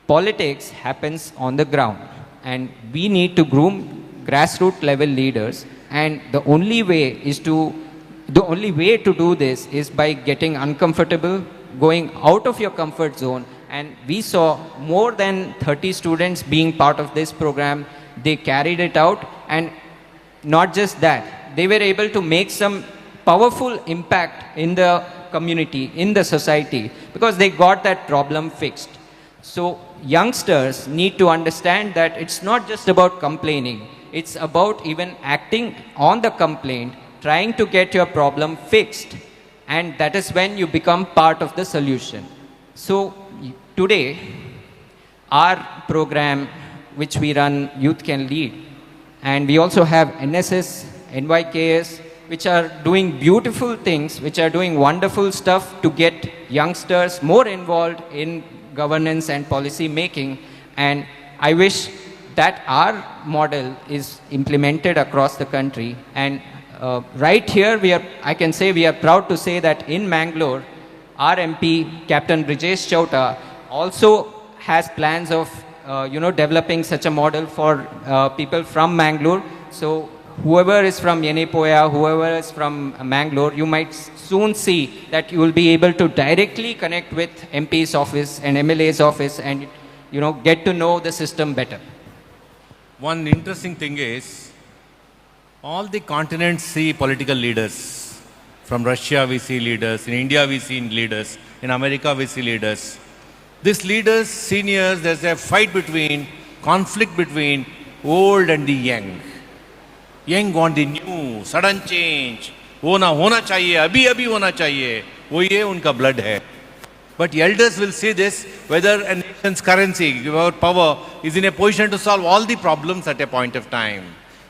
politics happens on the ground, and we need to groom grassroots level leaders, and the only way to do this is by getting uncomfortable, going out of your comfort zone. And we saw more than 30 students being part of this program. They carried it out, and not just that, they were able to make some powerful impact in the community, in the society, because they got that problem fixed. So youngsters need to understand that it's not just about complaining, it's about even acting on the complaint, trying to get your problem fixed, and that is when you become part of the solution. So today, our program which we run, Youth Can Lead, and we also have NSS, NYKS, which are doing beautiful things, which are doing wonderful stuff to get youngsters more involved in governance and policy making. And I wish that our model is implemented across the country. And right here, I can say we are proud to say that in Mangalore, our MP, Captain Brijesh Chauta, also has plans of developing such a model for people from Mangalore. So whoever is from Yenepoya, whoever is from Mangalore, you might soon see that you will be able to directly connect with MP's office and MLA's office and get to know the system better. One interesting thing is, all the continents see political leaders. From Russia we see leaders, in India we see leaders, in America we see leaders. These leaders, seniors, there's a conflict between old and the young. Young want the new, sudden change. होना चाहिए, अभी होना चाहिए. वो ये उनका blood है. But elders will see this, whether a nation's currency or power is in a position to solve all the problems at a point of time.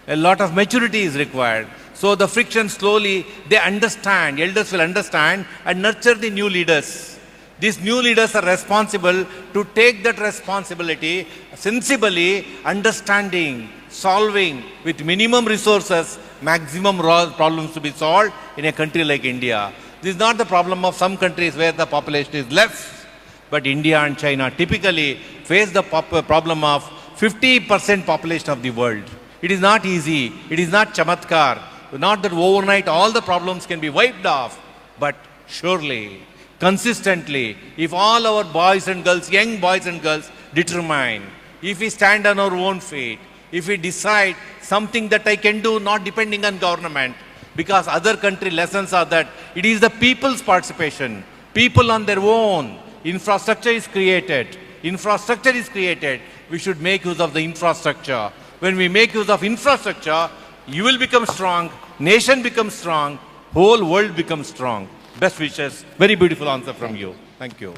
A lot of maturity is required. So the friction slowly, they understand, elders will understand and nurture the new leaders. These new leaders are responsible to take that responsibility sensibly, understanding, solving with minimum resources, maximum problems to be solved in a country like India. This is not the problem of some countries where the population is less, but India and China typically face the problem of 50% population of the world. It is not easy, it is not chamatkar, not that overnight all the problems can be wiped off, but surely, consistently, if all our boys and girls, young boys and girls determine, if we stand on our own feet, if we decide something that I can do not depending on government, because other country lessons are that it is the people's participation, people on their own, infrastructure is created, we should make use of the infrastructure. When we make use of infrastructure, you will become strong, nation becomes strong, whole world becomes strong. Best wishes. Very beautiful answer from you. Thank you.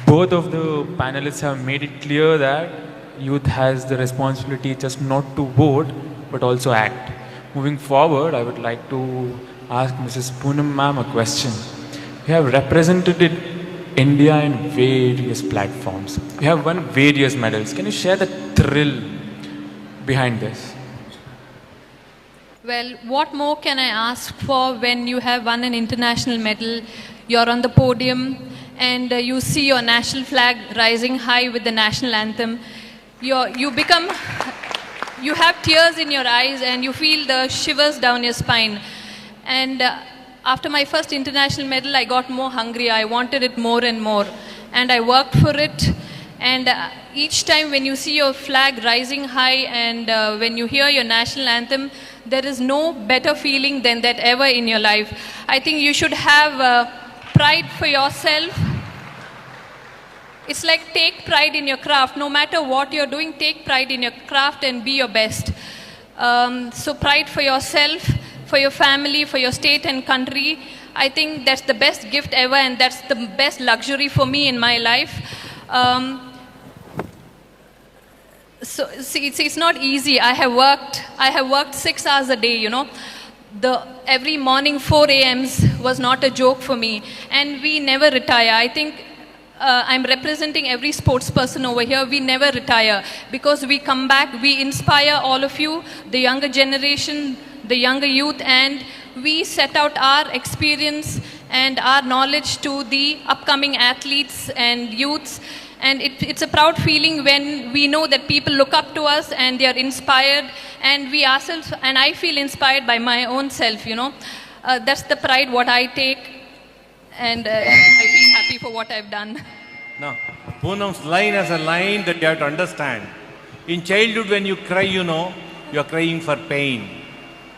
Both of the panelists have made it clear that youth has the responsibility just not to vote, but also act. Moving forward, I would like to ask Mrs. Poonam ma'am a question. You have represented India in various platforms. You have won various medals. Can you share the thrill behind this? Well, what more can I ask for when you have won an international medal, you're on the podium, and you see your national flag rising high with the national anthem. You have tears in your eyes and you feel the shivers down your spine. And after my first international medal, I got more hungry. I wanted it more and more. And I worked for it. And each time when you see your flag rising high and when you hear your national anthem, there is no better feeling than that ever in your life. I think you should have pride for yourself. It's like take pride in your craft. No matter what you're doing, take pride in your craft and be your best. So pride for yourself, for your family, for your state and country. I think that's the best gift ever, and that's the best luxury for me in my life. So see, it's not easy. I have worked 6 hours a day, the every morning 4 a.m.s was not a joke for me, and we never retire. I think I'm representing every sports person over here. We never retire because we come back, we inspire all of you, the younger generation, the younger youth, and we set out our experience and our knowledge to the upcoming athletes and youths. And it's a proud feeling when we know that people look up to us and they are inspired, and we ourselves, and I feel inspired by my own self, you know. That's the pride what I take, and I feel happy for what I've done. No, Poonam's line is a line that you have to understand. In childhood, when you cry, you know, you are crying for pain.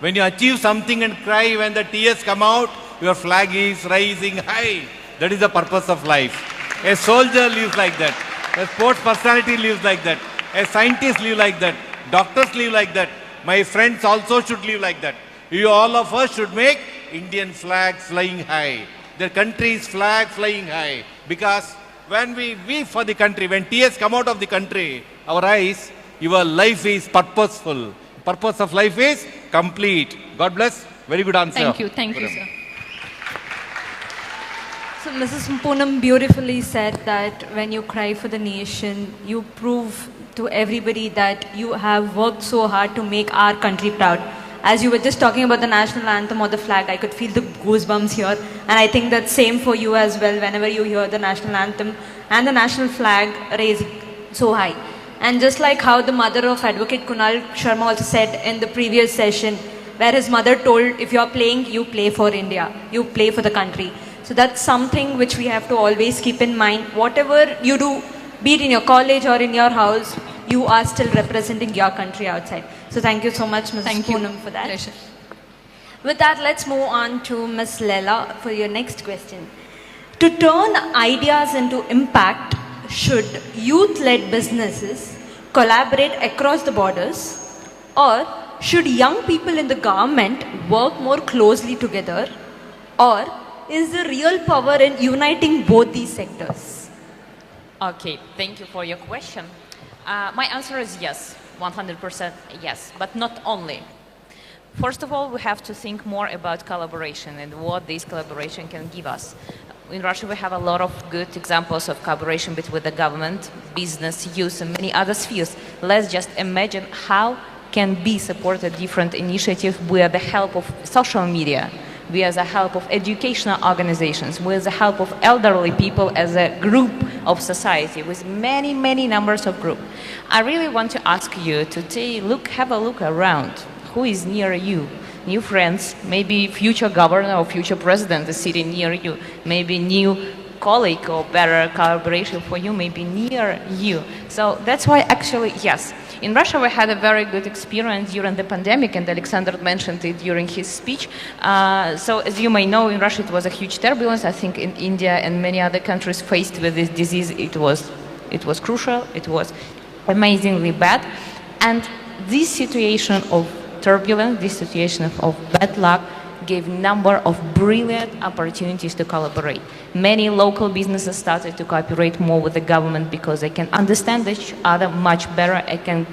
When you achieve something and cry, when the tears come out, your flag is rising high. That is the purpose of life. A soldier lives like that. A sports personality lives like that. A scientist lives like that. Doctors live like that. My friends also should live like that. You, all of us, should make Indian flag flying high. The country's flag flying high. Because when we weep for the country, when tears come out of the country, our eyes, your life is purposeful. Purpose of life is complete. God bless. Very good answer. Thank you, sir. So Mrs. Poonam beautifully said that when you cry for the nation, you prove to everybody that you have worked so hard to make our country proud. As you were just talking about the national anthem or the flag, I could feel the goosebumps here. And I think that's same for you as well whenever you hear the national anthem and the national flag raised so high. And just like how the mother of Advocate Kunal Sharma also said in the previous session, where his mother told, if you're playing, you play for India, you play for the country. So that's something which we have to always keep in mind. Whatever you do, be it in your college or in your house, you are still representing your country outside. So thank you so much, Ms. Poonam, for that. Pleasure. With that, let's move on to Ms. Leela for your next question. To turn ideas into impact, should youth-led businesses collaborate across the borders, or should young people in the government work more closely together, or is the real power in uniting both these sectors? Okay, thank you for your question. My answer is yes, 100% yes, but not only. First of all, we have to think more about collaboration and what this collaboration can give us. In Russia, we have a lot of good examples of collaboration between the government, business, youth, and many other spheres. Let's just imagine how can be supported different initiatives with the help of social media, with the help of educational organizations, with the help of elderly people as a group of society, with many, many numbers of groups. I really want to ask you to have a look around. Who is near you? New friends, maybe future governor or future president is sitting near you, maybe new colleague or better collaboration for you may be near you. So that's why actually, yes. In Russia, we had a very good experience during the pandemic, and Alexander mentioned it during his speech. So as you may know, in Russia, it was a huge turbulence. I think in India and many other countries faced with this disease, it was crucial, it was amazingly bad. And this situation of turbulence, this situation of bad luck, gave number of brilliant opportunities to collaborate. Many local businesses started to cooperate more with the government because they can understand each other much better and can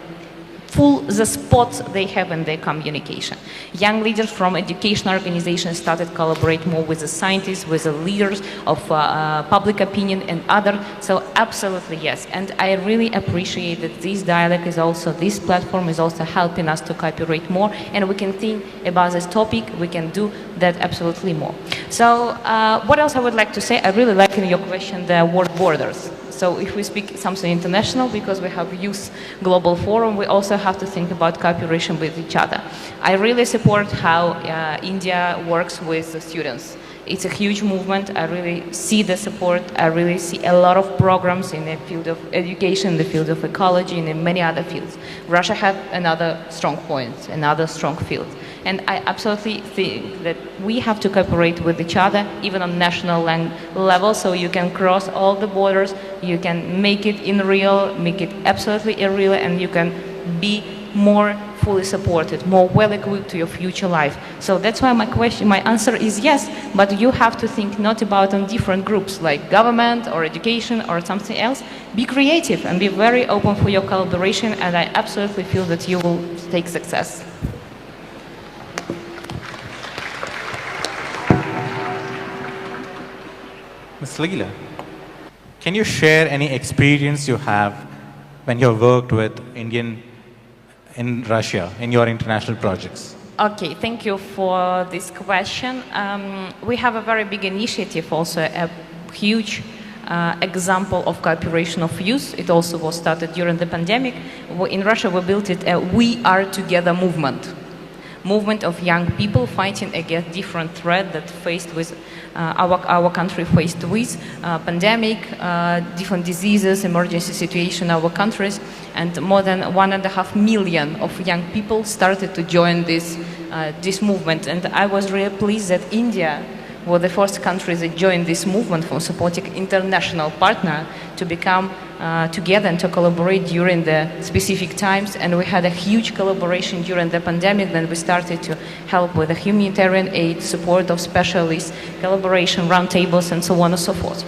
fill the spots they have in their communication. Young leaders from educational organizations started to collaborate more with the scientists, with the leaders of public opinion and others. So absolutely yes. And I really appreciate that this dialogue is also, this platform is also helping us to cooperate more, and we can think about this topic, we can do that absolutely more. So what else I would like to say? I really like in your question the word borders. So if we speak something international, because we have Youth Global Forum, we also have to think about cooperation with each other. I really support how India works with the students. It's a huge movement. I really see the support. I really see a lot of programs in the field of education, in the field of ecology, and in many other fields. Russia has another strong point, another strong field. And I absolutely think that we have to cooperate with each other, even on national level, so you can cross all the borders, you can make it in real, make it absolutely irreal, and you can be more fully supported, more well-equipped to your future life. So that's why my answer is yes, but you have to think not about on different groups like government or education or something else. Be creative and be very open for your collaboration, and I absolutely feel that you will take success. Ms. Leela, can you share any experience you have when you worked with Indian in Russia in your international projects? Okay, thank you for this question. We have a very big initiative, also a huge example of cooperation of youth. It also was started during the pandemic. In Russia, we built it a We Are Together movement of young people fighting against different threats that faced with our country faced with pandemic, different diseases, emergency situation in our countries, and more than 1.5 million of young people started to join this movement. And I was really pleased that India were the first country that joined this movement for supporting international partner to become together and to collaborate during the specific times. And we had a huge collaboration during the pandemic. Then we started to help with the humanitarian aid, support of specialists, collaboration, roundtables, and so on and so forth.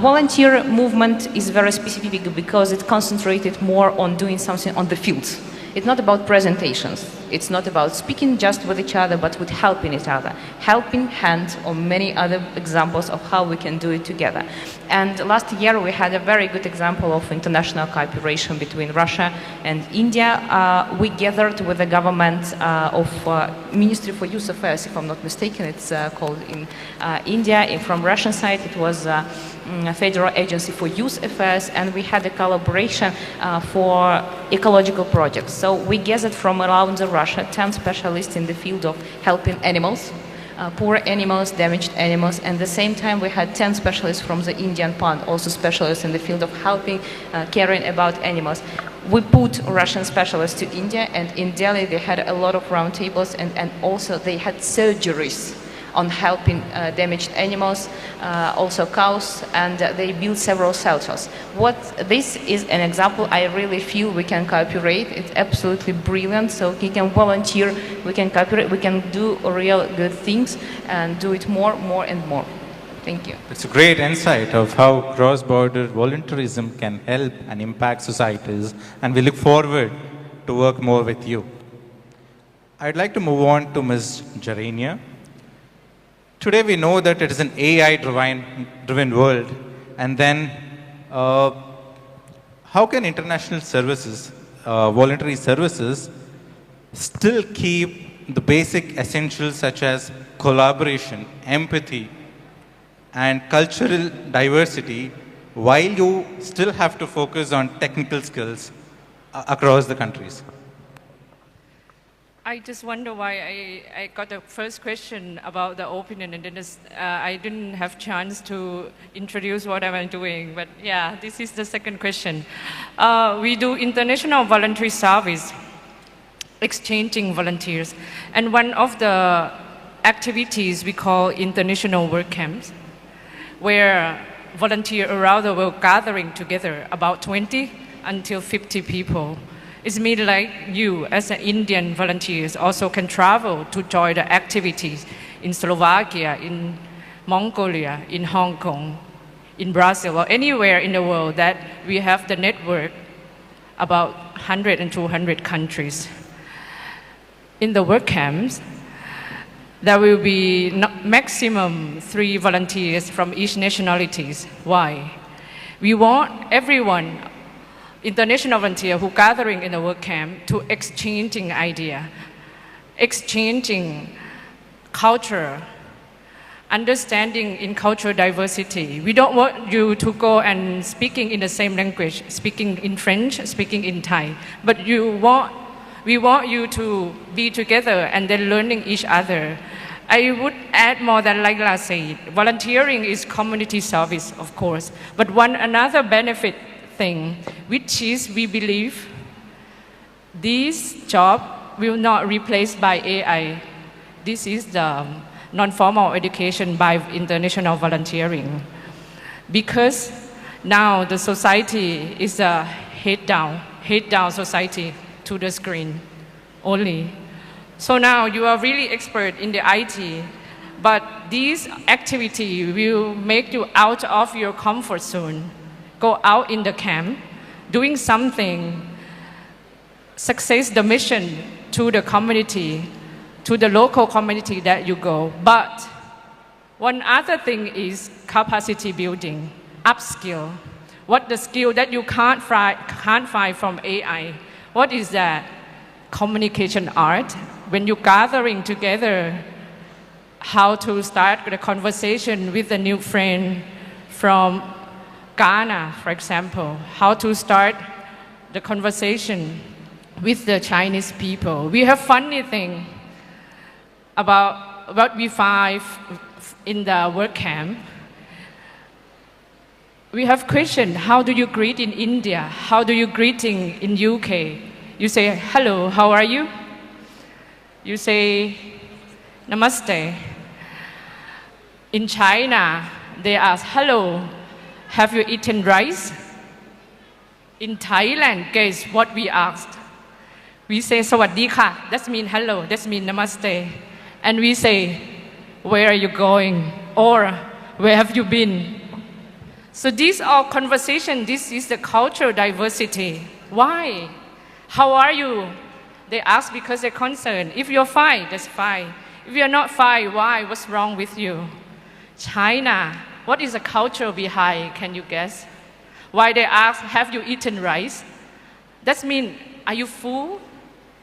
Volunteer movement is very specific because it concentrated more on doing something on the field. It's not about presentations. It's not about speaking just with each other, but with helping each other. Helping hand or many other examples of how we can do it together. And last year we had a very good example of international cooperation between Russia and India. We gathered with the government of Ministry for Youth Affairs, if I'm not mistaken, it's called in India. From Russian side, it was Federal Agency for Youth Affairs, and we had a collaboration for ecological projects. So we gathered from around Russia 10 specialists in the field of helping animals, poor animals, damaged animals, and at the same time we had 10 specialists from the Indian part, also specialists in the field of helping, caring about animals. We put Russian specialists to India, and in Delhi they had a lot of roundtables, and also they had surgeries on helping damaged animals, also cows, and they built several shelters. This is an example I really feel we can cooperate. It's absolutely brilliant. So we can volunteer, we can cooperate, we can do real good things and do it more and more. Thank you. It's a great insight of how cross-border volunteerism can help and impact societies, and we look forward to work more with you. I'd like to move on to Ms. Jarania. Today we know that it is an AI-driven world, and then how can international services, voluntary services, still keep the basic essentials such as collaboration, empathy, and cultural diversity while you still have to focus on technical skills across the countries? I just wonder why I got the first question about the opinion, and then I didn't have chance to introduce what I'm doing. But yeah, this is the second question. We do international voluntary service, exchanging volunteers. And one of the activities we call international work camps, where volunteers around the world gathering together, about 20 until 50 people. It's me like you, as an Indian volunteers, also can travel to join the activities in Slovakia, in Mongolia, in Hong Kong, in Brazil, or anywhere in the world that we have the network about 100 and 200 countries. In the work camps, there will be maximum 3 volunteers from each nationalities. Why? We want everyone, international volunteer who gathering in the work camp, to exchanging idea, exchanging culture, understanding in cultural diversity. We don't want you to go and speaking in the same language, speaking in French, speaking in Thai, but we want you to be together and then learning each other. I would add more than Laila said, volunteering is community service, of course, but another benefit thing, which is we believe this job will not replaced by AI. This is the non-formal education by international volunteering. Because now the society is a head down society to the screen only. So now you are really expert in the IT, but this activity will make you out of your comfort zone. Go out in the camp, doing something, success the mission to the community, to the local community that you go. But One other thing is capacity building, upskill. What the skill that you can't find from AI? What is that? Communication art. When you're gathering together, how to start the conversation with a new friend from Ghana, for example. How to start the conversation with the Chinese people. We have funny thing about what we find in the work camp. We have question, how do you greet in India? How do you greeting in UK? You say, hello, how are you? You say, namaste. In China, they ask, hello, have you eaten rice? In Thailand, guess what we asked? We say, sawadee ka, that means hello, that means namaste. And we say, where are you going? Or, where have you been? So these are conversation, this is the cultural diversity. Why? How are you? They ask because they're concerned. If you're fine, that's fine. If you're not fine, why? What's wrong with you? China, what is the culture behind? Can you guess? Why they ask, have you eaten rice? That means, are you full?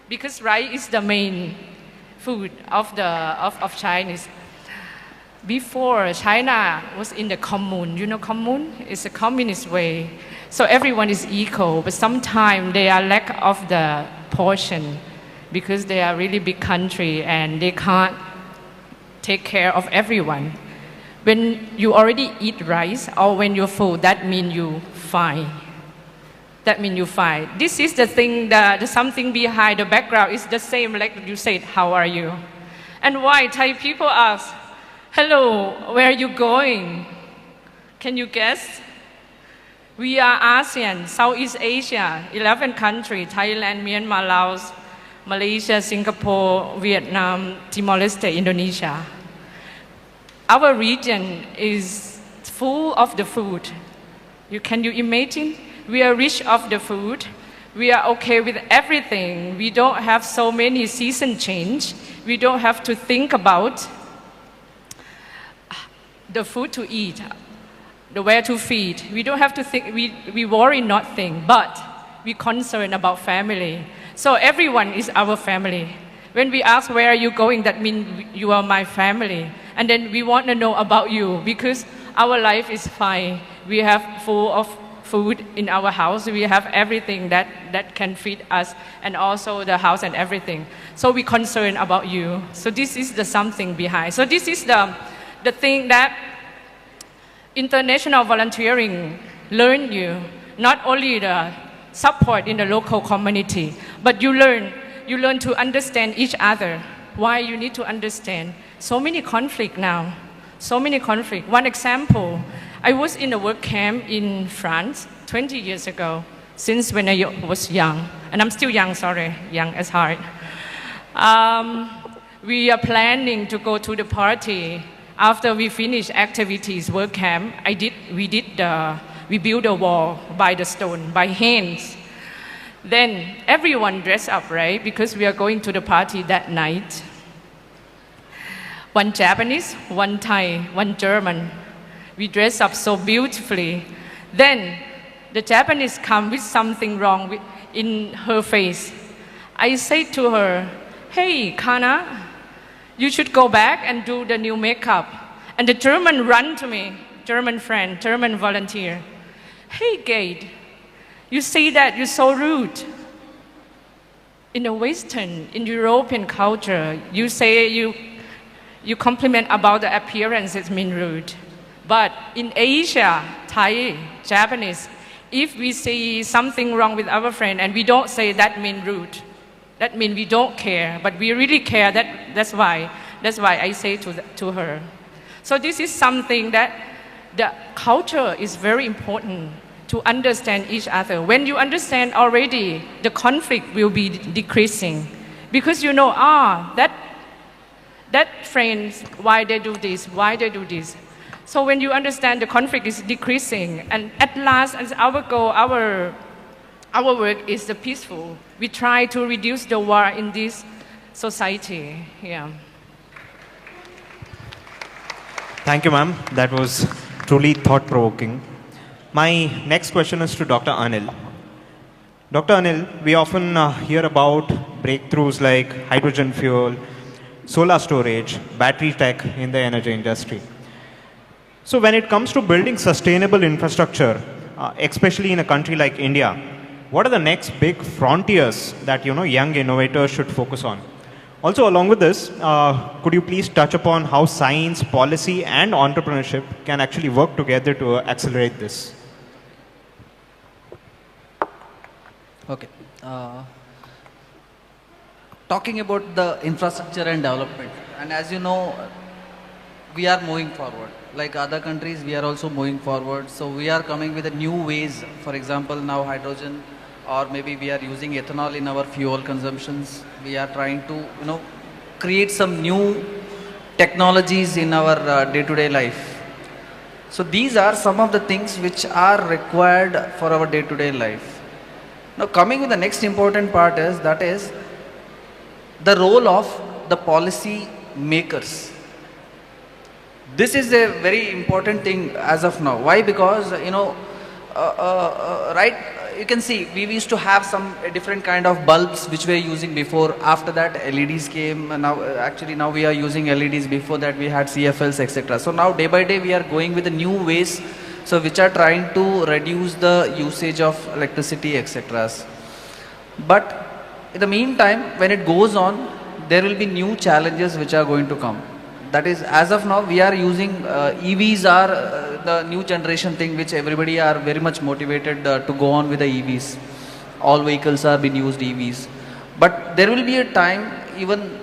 Because rice is the main food of Chinese. Before, China was in the commune. You know commune? It's a communist way. So everyone is equal, but sometimes they are lack of the portion because they are really big country and they can't take care of everyone. When you already eat rice or when you're full, that means you fine. That means you fine. This is the thing, the something behind the background is the same like you said, how are you? And why Thai people ask, hello, where are you going? Can you guess? We are ASEAN, Southeast Asia, 11 countries, Thailand, Myanmar, Laos, Malaysia, Singapore, Vietnam, Timor-Leste, Indonesia. Our region is full of the food. Can you imagine? We are rich of the food. We are okay with everything. We don't have so many season change. We don't have to think about the food to eat, the where to feed. We don't have to think, we worry nothing, but we concern about family. So everyone is our family. When we ask where are you going, that means you are my family. And then we want to know about you because our life is fine. We have full of food in our house. We have everything that can feed us and also the house and everything. So we concern about you. So this is the something behind. So this is the thing that international volunteering learn you, not only the support in the local community, but you learn to understand each other. Why you need to understand? So many conflict now, so many conflict. One example, I was in a work camp in France 20 years ago, since when I was young, and I'm still young, sorry, young as heart. We are planning to go to the party. After we finish activities, work camp, we built a wall by the stone, by hands. Then everyone dressed up, right? Because we are going to the party that night. One Japanese, one Thai, one German. We dress up so beautifully. Then the Japanese come with something wrong in her face. I say to her, hey, Kana, you should go back and do the new makeup. And the German run to me, German friend, German volunteer. Hey, Gade, you say that you're so rude. In the Western, in European culture, you say you compliment about the appearance, it means rude. But in Asia, Thai, Japanese, if we see something wrong with our friend and we don't say that means rude, that means we don't care, but we really care. That's why I say to her. So this is something that the culture is very important to understand each other. When you understand already, the conflict will be decreasing. Because you know, that friends, why they do this, why they do this. So when you understand the conflict is decreasing, and at last, as our goal, our work is the peaceful. We try to reduce the war in this society. Yeah. Thank you, ma'am. That was truly thought-provoking. My next question is to Dr. Anil. Dr. Anil, we often hear about breakthroughs like hydrogen fuel, solar storage, battery tech in the energy industry. So when it comes to building sustainable infrastructure, especially in a country like India, what are the next big frontiers that young innovators should focus on? Also, along with this, could you please touch upon how science, policy, and entrepreneurship can actually work together to accelerate this? Okay. Talking about the infrastructure and development, and as you know, we are moving forward. Like other countries, we are also moving forward. So we are coming with a new ways. For example, now hydrogen, or maybe we are using ethanol in our fuel consumptions. We are trying to, create some new technologies in our day-to-day life. So these are some of the things which are required for our day-to-day life. Now coming with the next important part is, that is the role of the policy makers. This is a very important thing as of now. Why? Because, right, you can see we used to have some different kind of bulbs which we were using before. After that LEDs came, and now we are using LEDs. Before that we had CFLs, etc. So now day by day we are going with the new ways, so which are trying to reduce the usage of electricity, etc. But in the meantime, when it goes on, there will be new challenges which are going to come. That is, as of now, we are using EVs are the new generation thing which everybody are very much motivated to go on with the EVs. All vehicles are being used EVs. But there will be a time, even,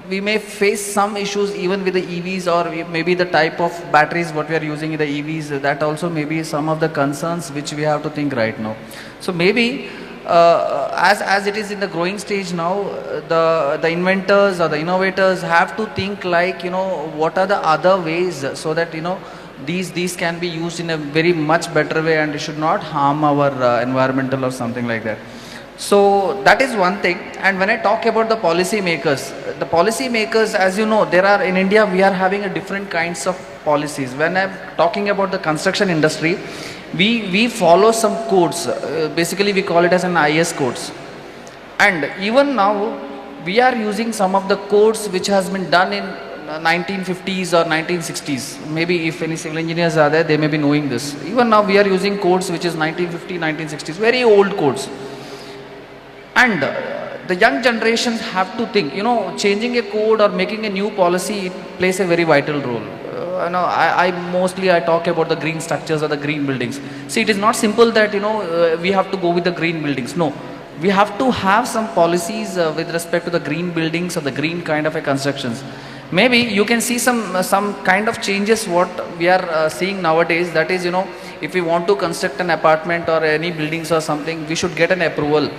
we may face some issues even with the EVs, or maybe the type of batteries what we are using in the EVs. That also may be some of the concerns which we have to think right now. So maybe as it is in the growing stage now, the inventors or the innovators have to think like, what are the other ways, so that, these can be used in a very much better way, and it should not harm our environmental or something like that. So that is one thing. And when I talk about the policy makers, as you know, there are in India, we are having a different kinds of policies. When I'm talking about the construction industry, we follow some codes. Basically we call it as an IS codes. And even now we are using some of the codes which has been done in 1950s or 1960s. Maybe if any civil engineers are there, they may be knowing this. Even now we are using codes which is 1950, 1960s, very old codes. And the young generations have to think, changing a code or making a new policy, it plays a very vital role. I mostly talk about the green structures or the green buildings. See, it is not simple that, we have to go with the green buildings. No, we have to have some policies with respect to the green buildings or the green kind of a constructions. Maybe you can see some kind of changes what we are seeing nowadays. That is, if we want to construct an apartment or any buildings or something, we should get an approval.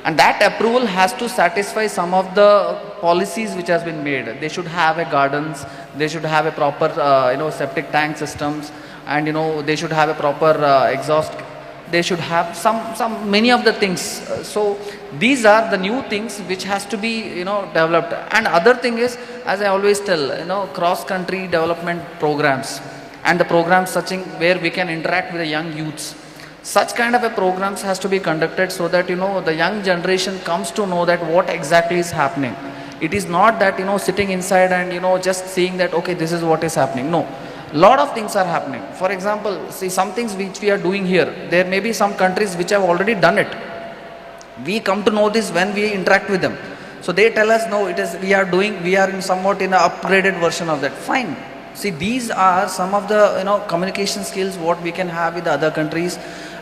And that approval has to satisfy some of the policies which has been made. They should have a gardens, they should have a proper, septic tank systems, and, they should have a proper exhaust. They should have many of the things. So these are the new things which has to be, developed. And other thing is, as I always tell, cross-country development programs, and the programs such where we can interact with the young youths. Such kind of a programs has to be conducted so that, the young generation comes to know that what exactly is happening. It is not that, sitting inside and, just seeing that, okay, this is what is happening. No, lot of things are happening. For example, see, some things which we are doing here, there may be some countries which have already done it. We come to know this when we interact with them. So they tell us, no, we are in somewhat in an upgraded version of that. Fine. See, these are some of the, communication skills what we can have with the other countries.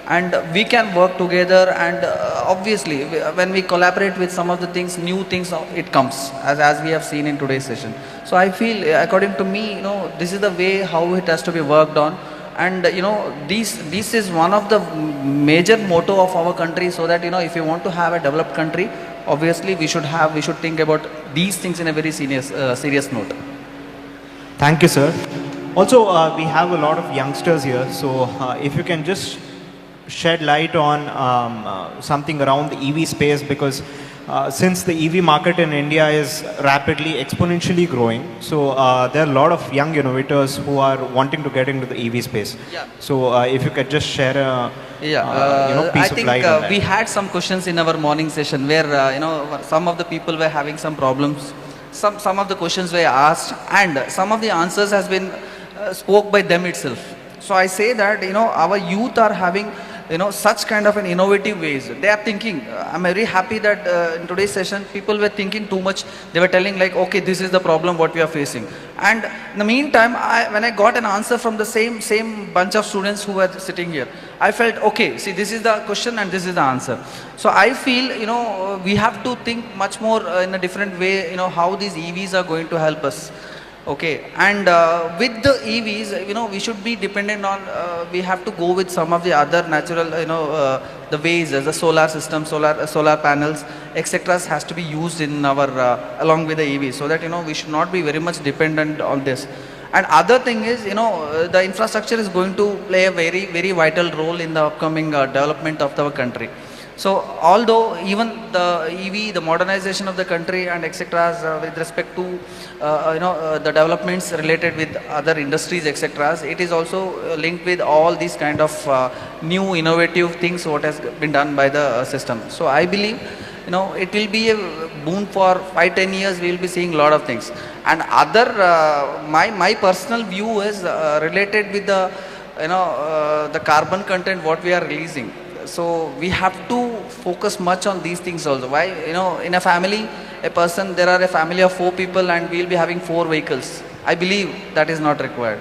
And we can work together, and obviously when we collaborate with some of the things, new things, it comes, as we have seen in today's session. So I feel, according to me, this is the way how it has to be worked on. And this is one of the major motto of our country, so that if you want to have a developed country, obviously we should think about these things in a very serious note. Thank you, sir. Also, we have a lot of youngsters here, so if you can just shed light on something around the EV space, because since the EV market in India is rapidly, exponentially growing, so there are a lot of young innovators who are wanting to get into the EV space. Yeah. So if you could just share a I piece of think light on that. we had some questions in our morning session where some of the people were having some problems. Some of the questions were asked, and some of the answers has been spoke by them itself. So I say that our youth are having such kind of an innovative ways. They are thinking. I'm very happy that in today's session people were thinking too much. They were telling like, okay, this is the problem what we are facing. And in the meantime, when I got an answer from the same bunch of students who were sitting here, I felt okay. See, this is the question and this is the answer. So I feel we have to think much more in a different way. How these EVs are going to help us. Okay, and with the EVs, we should be dependent on, we have to go with some of the other natural, the ways, as the solar system, solar panels, etc. has to be used in our, along with the EVs, so that, we should not be very much dependent on this. And other thing is, the infrastructure is going to play a very, very vital role in the upcoming development of our country. So, although even the EV, the modernization of the country and etc. With respect to the developments related with other industries etc. It is also linked with all these kind of new innovative things what has been done by the system. So I believe it will be a boon for 5-10 years. We will be seeing a lot of things. And other my personal view is related with the the carbon content what we are releasing. So we have to focus much on these things also. Why? In a family, there are a family of 4 people and we will be having 4 vehicles. I believe that is not required,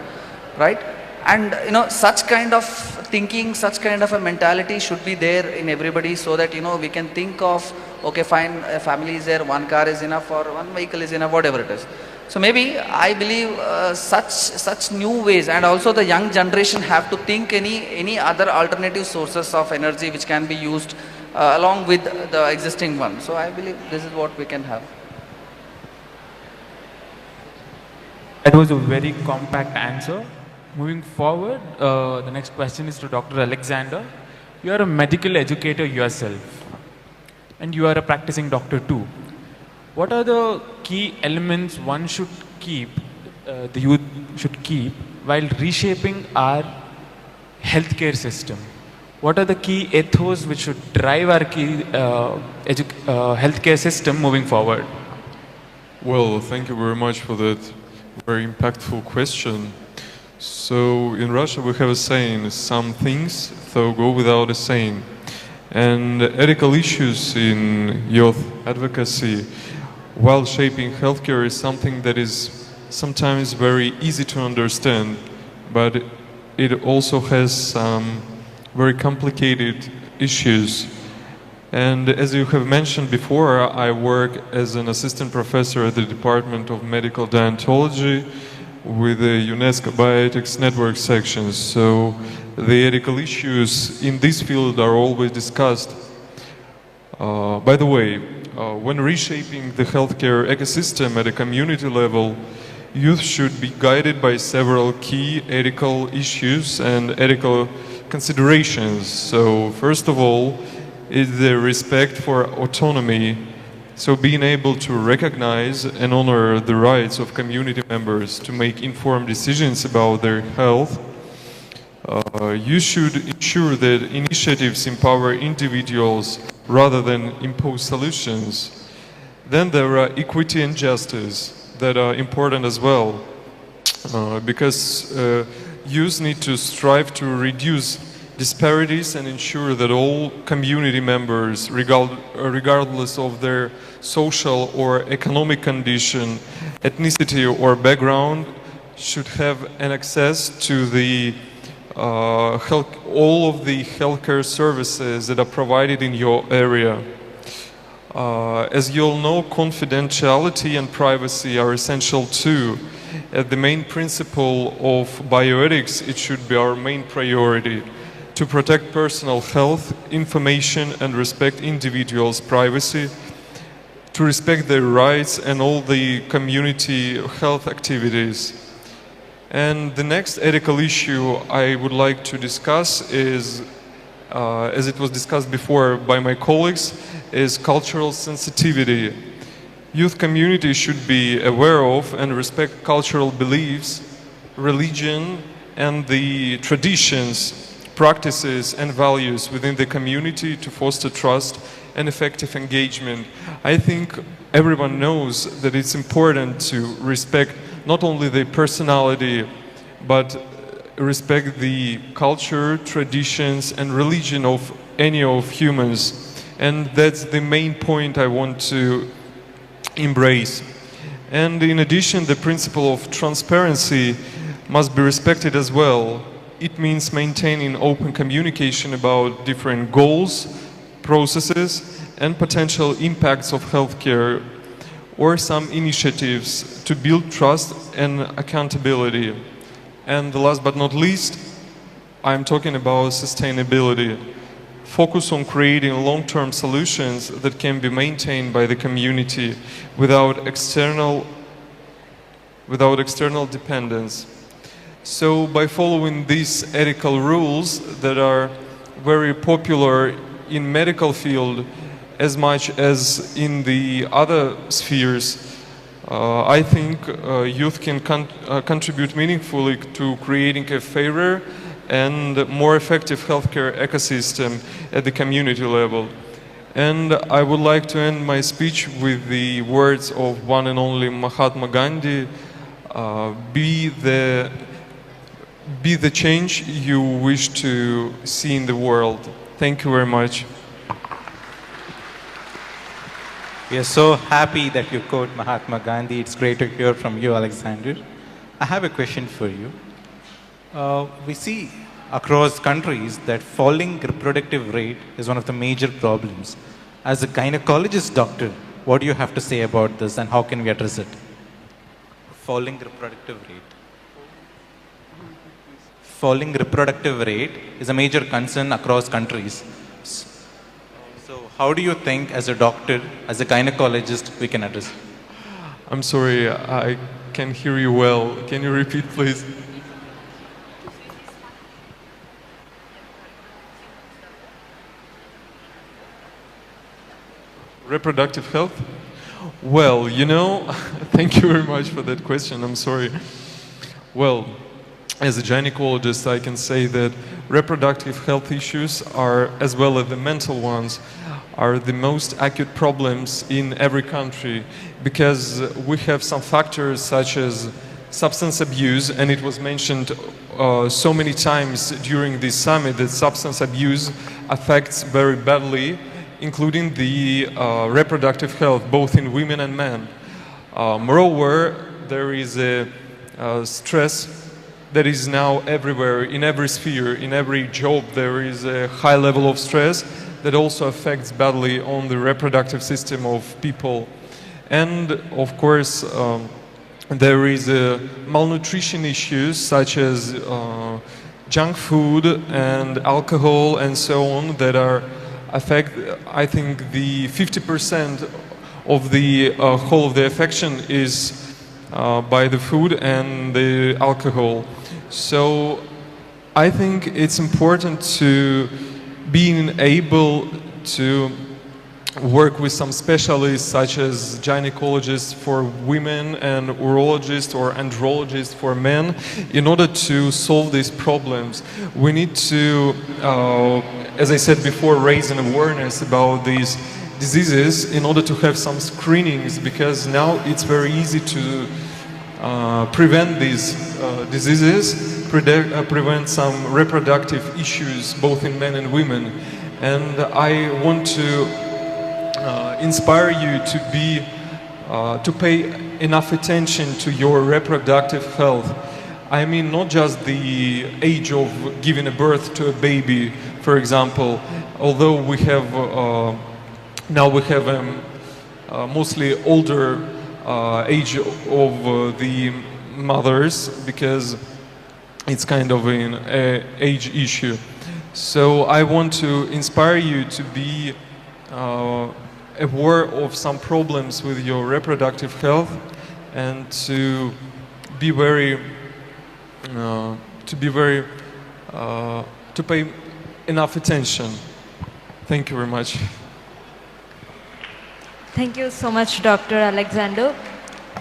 right? And such kind of thinking, such kind of a mentality should be there in everybody, so that we can think of, okay, fine, a family is there, 1 car is enough or 1 vehicle is enough, whatever it is. So maybe I believe such new ways, and also the young generation have to think any other alternative sources of energy which can be used along with the existing one. So I believe this is what we can have. That was a very compact answer. Moving forward, the next question is to Dr. Alexander. You are a medical educator yourself, and you are a practicing doctor too. What are the key elements one should keep, the youth should keep, while reshaping our healthcare system? What are the key ethos which should drive our key healthcare system moving forward? Well, thank you very much for that very impactful question. So in Russia we have a saying, some things so go without a saying. And ethical issues in youth advocacy while shaping healthcare is something that is sometimes very easy to understand, but it also has some very complicated issues. And as you have mentioned before, I work as an assistant professor at the Department of Medical Deontology with the UNESCO Bioethics Network section. So the ethical issues in this field are always discussed. By the way, when reshaping the healthcare ecosystem at a community level, youth should be guided by several key ethical issues and ethical considerations. So first of all is the respect for autonomy. So being able to recognize and honor the rights of community members to make informed decisions about their health. You should ensure that initiatives empower individuals rather than impose solutions. Then there are equity and justice that are important as well, because youth need to strive to reduce disparities and ensure that all community members, regardless of their social or economic condition, ethnicity or background, should have an access to the all of the healthcare services that are provided in your area. As you all know, confidentiality and privacy are essential too. The main principle of bioethics, it should be our main priority, to protect personal health, information and respect individuals' privacy, to respect their rights and all the community health activities. And the next ethical issue I would like to discuss is as it was discussed before by my colleagues, is cultural sensitivity. Youth community should be aware of and respect cultural beliefs, religion, and the traditions, practices, and values within the community to foster trust and effective engagement. I think everyone knows that it's important to respect not only the personality, but respect the culture, traditions, and religion of any of humans. And that's the main point I want to embrace. And in addition, the principle of transparency must be respected as well. It means maintaining open communication about different goals, processes, and potential impacts of healthcare, or some initiatives to build trust and accountability. And last but not least, I'm talking about sustainability. Focus on creating long-term solutions that can be maintained by the community without external dependence. So by following these ethical rules that are very popular in medical field as much as in the other spheres, I think youth can contribute meaningfully to creating a fairer and more effective healthcare ecosystem at the community level. And I would like to end my speech with the words of one and only Mahatma Gandhi: be the change you wish to see in the world. Thank you very much. We are so happy that you quote Mahatma Gandhi. It's great to hear from you, Alexander. I have a question for you. We see across countries that falling reproductive rate is one of the major problems. As a gynecologist doctor, what do you have to say about this and how can we address it? Falling reproductive rate. Falling reproductive rate is a major concern across countries. So how do you think as a doctor, as a gynecologist, we can address it? I'm sorry, I can't hear you well. Can you repeat, please? Reproductive health? Well, you know, thank you very much for that question. I'm sorry. Well, as a gynecologist, I can say that reproductive health issues are, as well as the mental ones, are the most acute problems in every country, because we have some factors such as substance abuse, and it was mentioned so many times during this summit that substance abuse affects very badly, including the reproductive health, both in women and men. Moreover, there is a stress that is now everywhere, in every sphere, in every job. There is a high level of stress that also affects badly on the reproductive system of people. And of course, there is malnutrition issues such as junk food and alcohol and so on that are affect, I think, the 50% of the whole of the affection is by the food and the alcohol. So I think it's important to being able to work with some specialists such as gynecologists for women and urologists or andrologists for men in order to solve these problems. We need to, as I said before, raise an awareness about these diseases in order to have some screenings, because now it's very easy to prevent these diseases, prevent some reproductive issues both in men and women. And I want to inspire you to pay enough attention to your reproductive health. I mean, not just the age of giving a birth to a baby, for example, although we have now we have mostly older age of the mothers, because it's kind of an age issue. So I want to inspire you to be aware of some problems with your reproductive health and to be very, to pay enough attention. Thank you very much. Thank you so much, Dr. Alexander.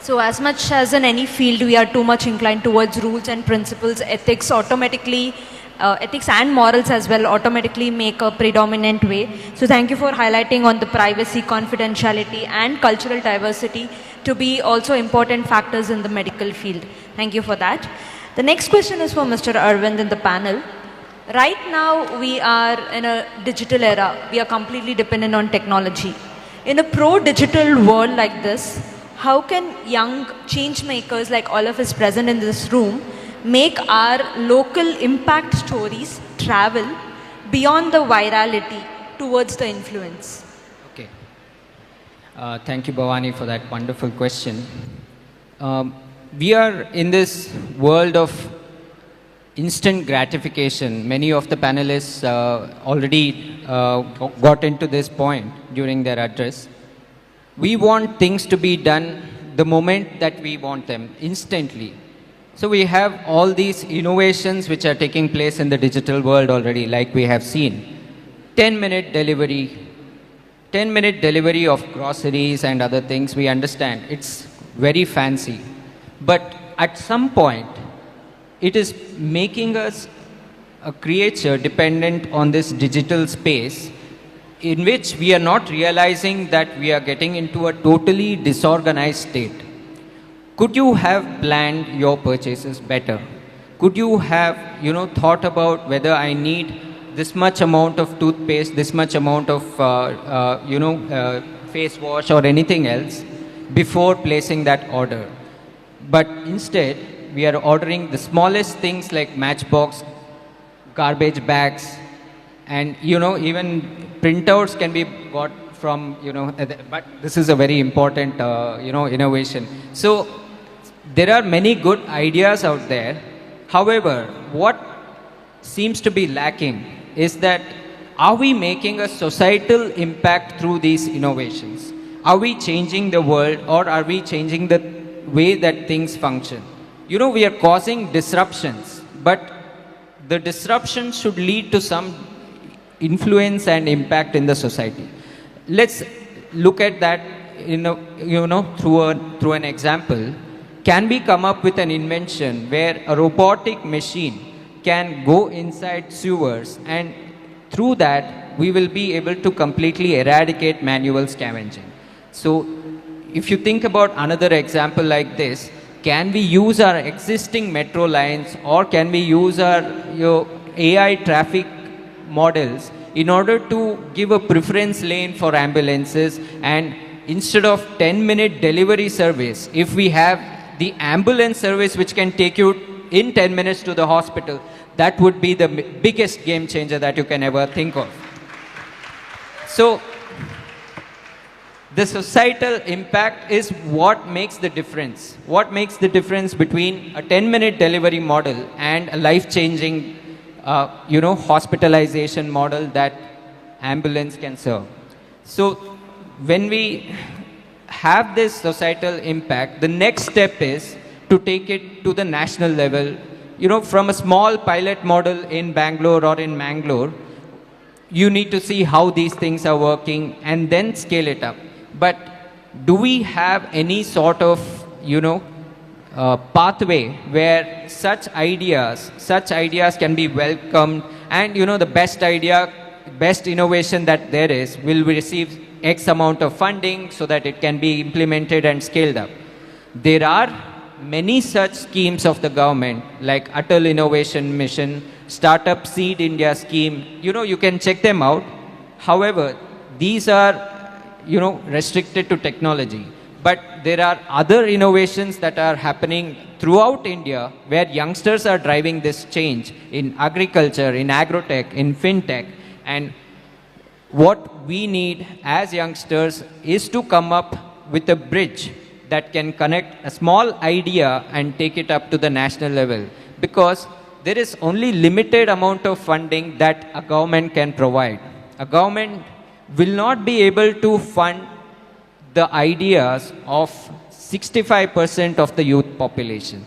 So as much as in any field we are too much inclined towards rules and principles, ethics automatically, ethics and morals as well automatically make a predominant way. So thank you for highlighting on the privacy, confidentiality and cultural diversity to be also important factors in the medical field. Thank you for that. The next question is for Mr. Arvind in the panel. Right now we are in a digital era. We are completely dependent on technology. In a pro-digital world like this, how can young change makers like all of us present in this room make our local impact stories travel beyond the virality towards the influence? Okay. Thank you, Bhavani, for that wonderful question. We are in this world of instant gratification. Many of the panelists already got into this point during their address. We want things to be done the moment that we want them, instantly. So we have all these innovations which are taking place in the digital world already, like we have seen. 10-minute delivery, 10-minute delivery of groceries and other things, we understand. It's very fancy. But at some point, it is making us a creature dependent on this digital space in which we are not realizing that we are getting into a totally disorganized state. Could you have planned your purchases better? Could you have, thought about whether I need this much amount of toothpaste, this much amount of, face wash or anything else before placing that order? But instead, we are ordering the smallest things like matchbox, garbage bags, and even printouts can be got from but this is a very important innovation. So there are many good ideas out there. However, what seems to be lacking is that are we making a societal impact through these innovations? Are we changing the world, or are we changing the way that things function? We are causing disruptions, but the disruption should lead to some influence and impact in the society. Let's look at that through an example. Can we come up with an invention where a robotic machine can go inside sewers, and through that we will be able to completely eradicate manual scavenging? So if you think about another example like this, can we use our existing metro lines, or can we use our AI traffic models in order to give a preference lane for ambulances, and instead of 10-minute delivery service, if we have the ambulance service which can take you in 10 minutes to the hospital, that would be the biggest game changer that you can ever think of. So the societal impact is what makes the difference. What makes the difference between a 10-minute delivery model and a life-changing hospitalization model that ambulance can serve. So when we have this societal impact, the next step is to take it to the national level. From a small pilot model in Bangalore or in Mangalore, you need to see how these things are working and then scale it up. But do we have any sort of, pathway where such ideas can be welcomed, and the best innovation that there is will receive X amount of funding so that it can be implemented and scaled up? There are many such schemes of the government, like Atal Innovation Mission, Startup Seed India scheme. You can check them out. However, these are restricted to technology. But there are other innovations that are happening throughout India where youngsters are driving this change in agriculture, in agrotech, in fintech. And what we need as youngsters is to come up with a bridge that can connect a small idea and take it up to the national level. Because there is only limited amount of funding that a government can provide. A government will not be able to fund the ideas of 65% of the youth population.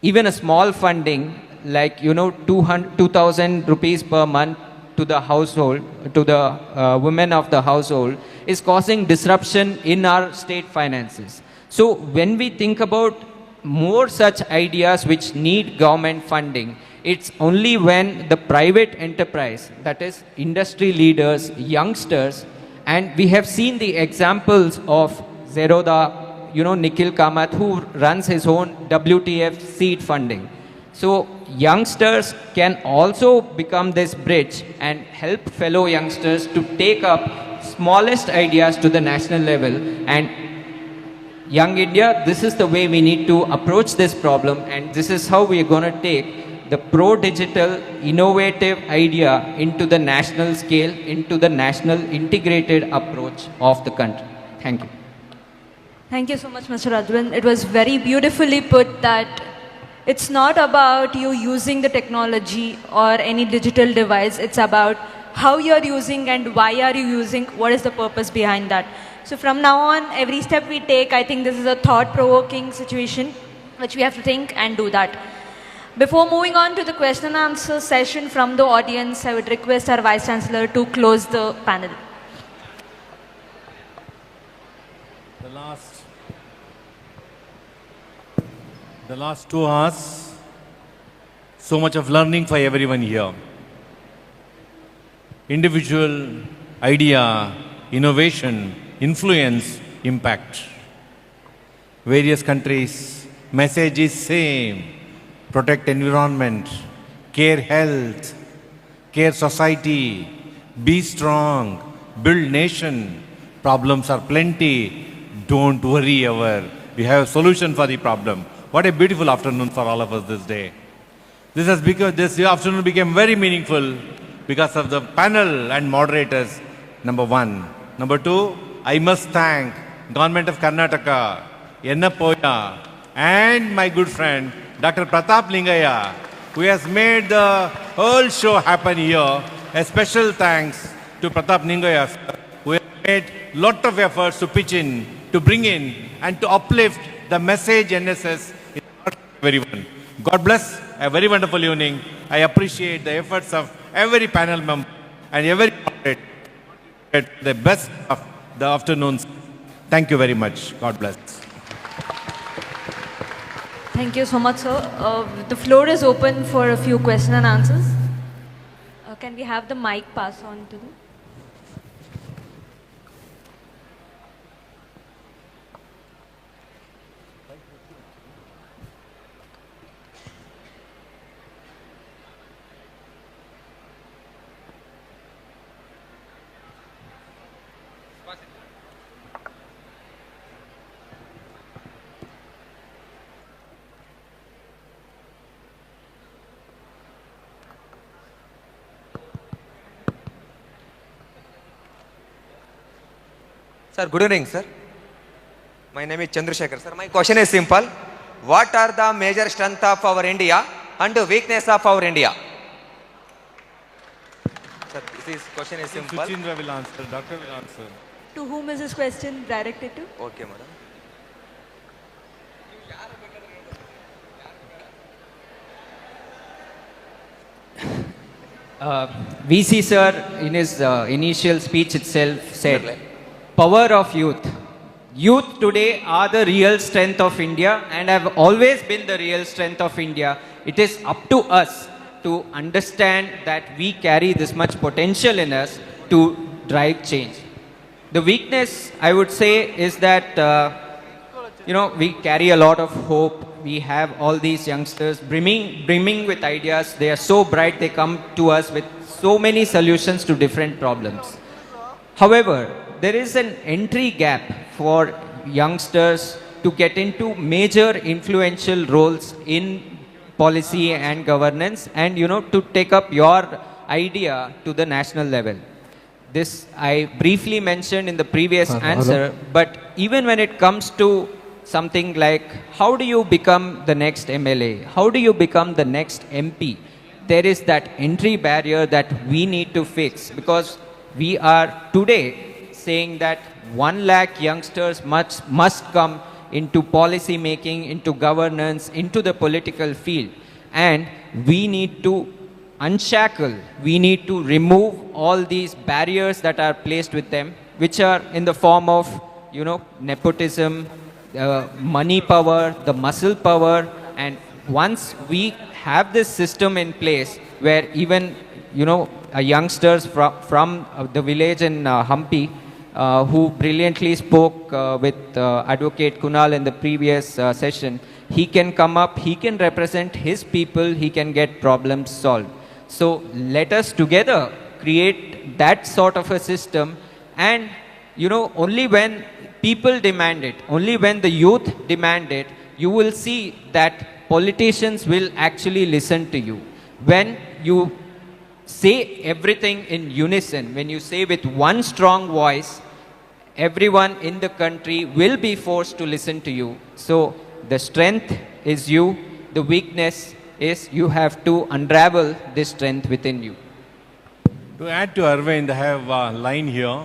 Even a small funding like, 2,000 rupees per month to the household, to the women of the household, is causing disruption in our state finances. So when we think about more such ideas which need government funding, it's only when the private enterprise, that is industry leaders, youngsters, and we have seen the examples of Zerodha, Nikhil Kamath, who runs his own WTF seed funding. So youngsters can also become this bridge and help fellow youngsters to take up smallest ideas to the national level. And Young India, this is the way we need to approach this problem, and this is how we are going to take the pro-digital innovative idea into the national scale, into the national integrated approach of the country. Thank you. Thank you so much, Mr. Rajwan. It was very beautifully put that it's not about you using the technology or any digital device. It's about how you're using and why are you using, what is the purpose behind that. So from now on, every step we take, I think this is a thought-provoking situation which we have to think and do that. Before moving on to the question and answer session from the audience, I would request our Vice Chancellor to close the panel. The last 2 hours, so much of learning for everyone here. Individual, idea, innovation, influence, impact. Various countries, message is same. Protect environment, care health, care society, be strong, build nation. Problems are plenty. Don't worry ever. We have a solution for the problem. What a beautiful afternoon for all of us this day. This afternoon became very meaningful because of the panel and moderators, number one. Number two, I must thank Government of Karnataka, Yenepoya, and my good friend, Dr. Pratap Lingaya, who has made the whole show happen here. A special thanks to Pratap Lingaya, who has made a lot of efforts to pitch in, to bring in, and to uplift the message NSS in everyone. God bless, a very wonderful evening. I appreciate the efforts of every panel member and every moderator. The best of the afternoons. Thank you very much. God bless. Thank you so much, sir. The floor is open for a few questions and answers. Can we have the mic pass on to them? Sir, good evening, sir. My name is Chandrashekar, sir. My question is simple. What are the major strengths of our India and the weakness of our India? Sir, this question is simple. Suchindra will answer. Doctor will answer. To whom is this question directed to? Okay, madam. VC sir, in his initial speech itself, said, power of youth. Youth today are the real strength of India and have always been the real strength of India. It is up to us to understand that we carry this much potential in us to drive change. The weakness, I would say, is that, we carry a lot of hope. We have all these youngsters brimming with ideas. They are so bright, they come to us with so many solutions to different problems. However, there is an entry gap for youngsters to get into major influential roles in policy and governance and, to take up your idea to the national level. This I briefly mentioned in the previous answer, but even when it comes to something like how do you become the next MLA, how do you become the next MP, there is that entry barrier that we need to fix, because we are today saying that 1 lakh youngsters must come into policy making, into governance, into the political field. And we need to unshackle, we need to remove all these barriers that are placed with them, which are in the form of, nepotism, money power, the muscle power. And once we have this system in place where even, youngsters from the village in Hampi, who brilliantly spoke with Advocate Kunal in the previous session, he can come up, he can represent his people, he can get problems solved. So let us together create that sort of a system. And only when people demand it, only when the youth demand it, you will see that politicians will actually listen to you. When you say everything in unison, when you say with one strong voice, everyone in the country will be forced to listen to you. So the strength is you, the weakness is you have to unravel this strength within you. To add to Arvind, I have a line here.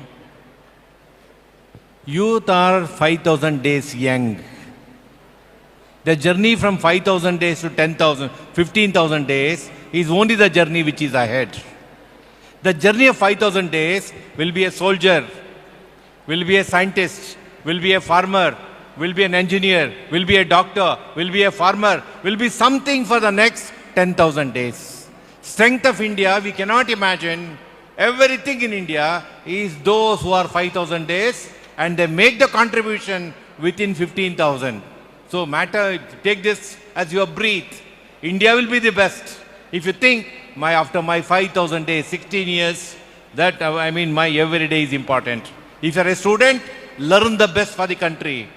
Youth are 5,000 days young. The journey from 5,000 days to 10,000, 15,000 days is only the journey which is ahead. The journey of 5,000 days will be a soldier, will be a scientist, will be a farmer, will be an engineer, will be a doctor, will be a farmer, will be something for the next 10,000 days. Strength of India, we cannot imagine. Everything in India is those who are 5,000 days and they make the contribution within 15,000. So take this as your breath. India will be the best. If you think after my 5,000 days, 16 years, my every day is important. If you are a student, learn the best for the country.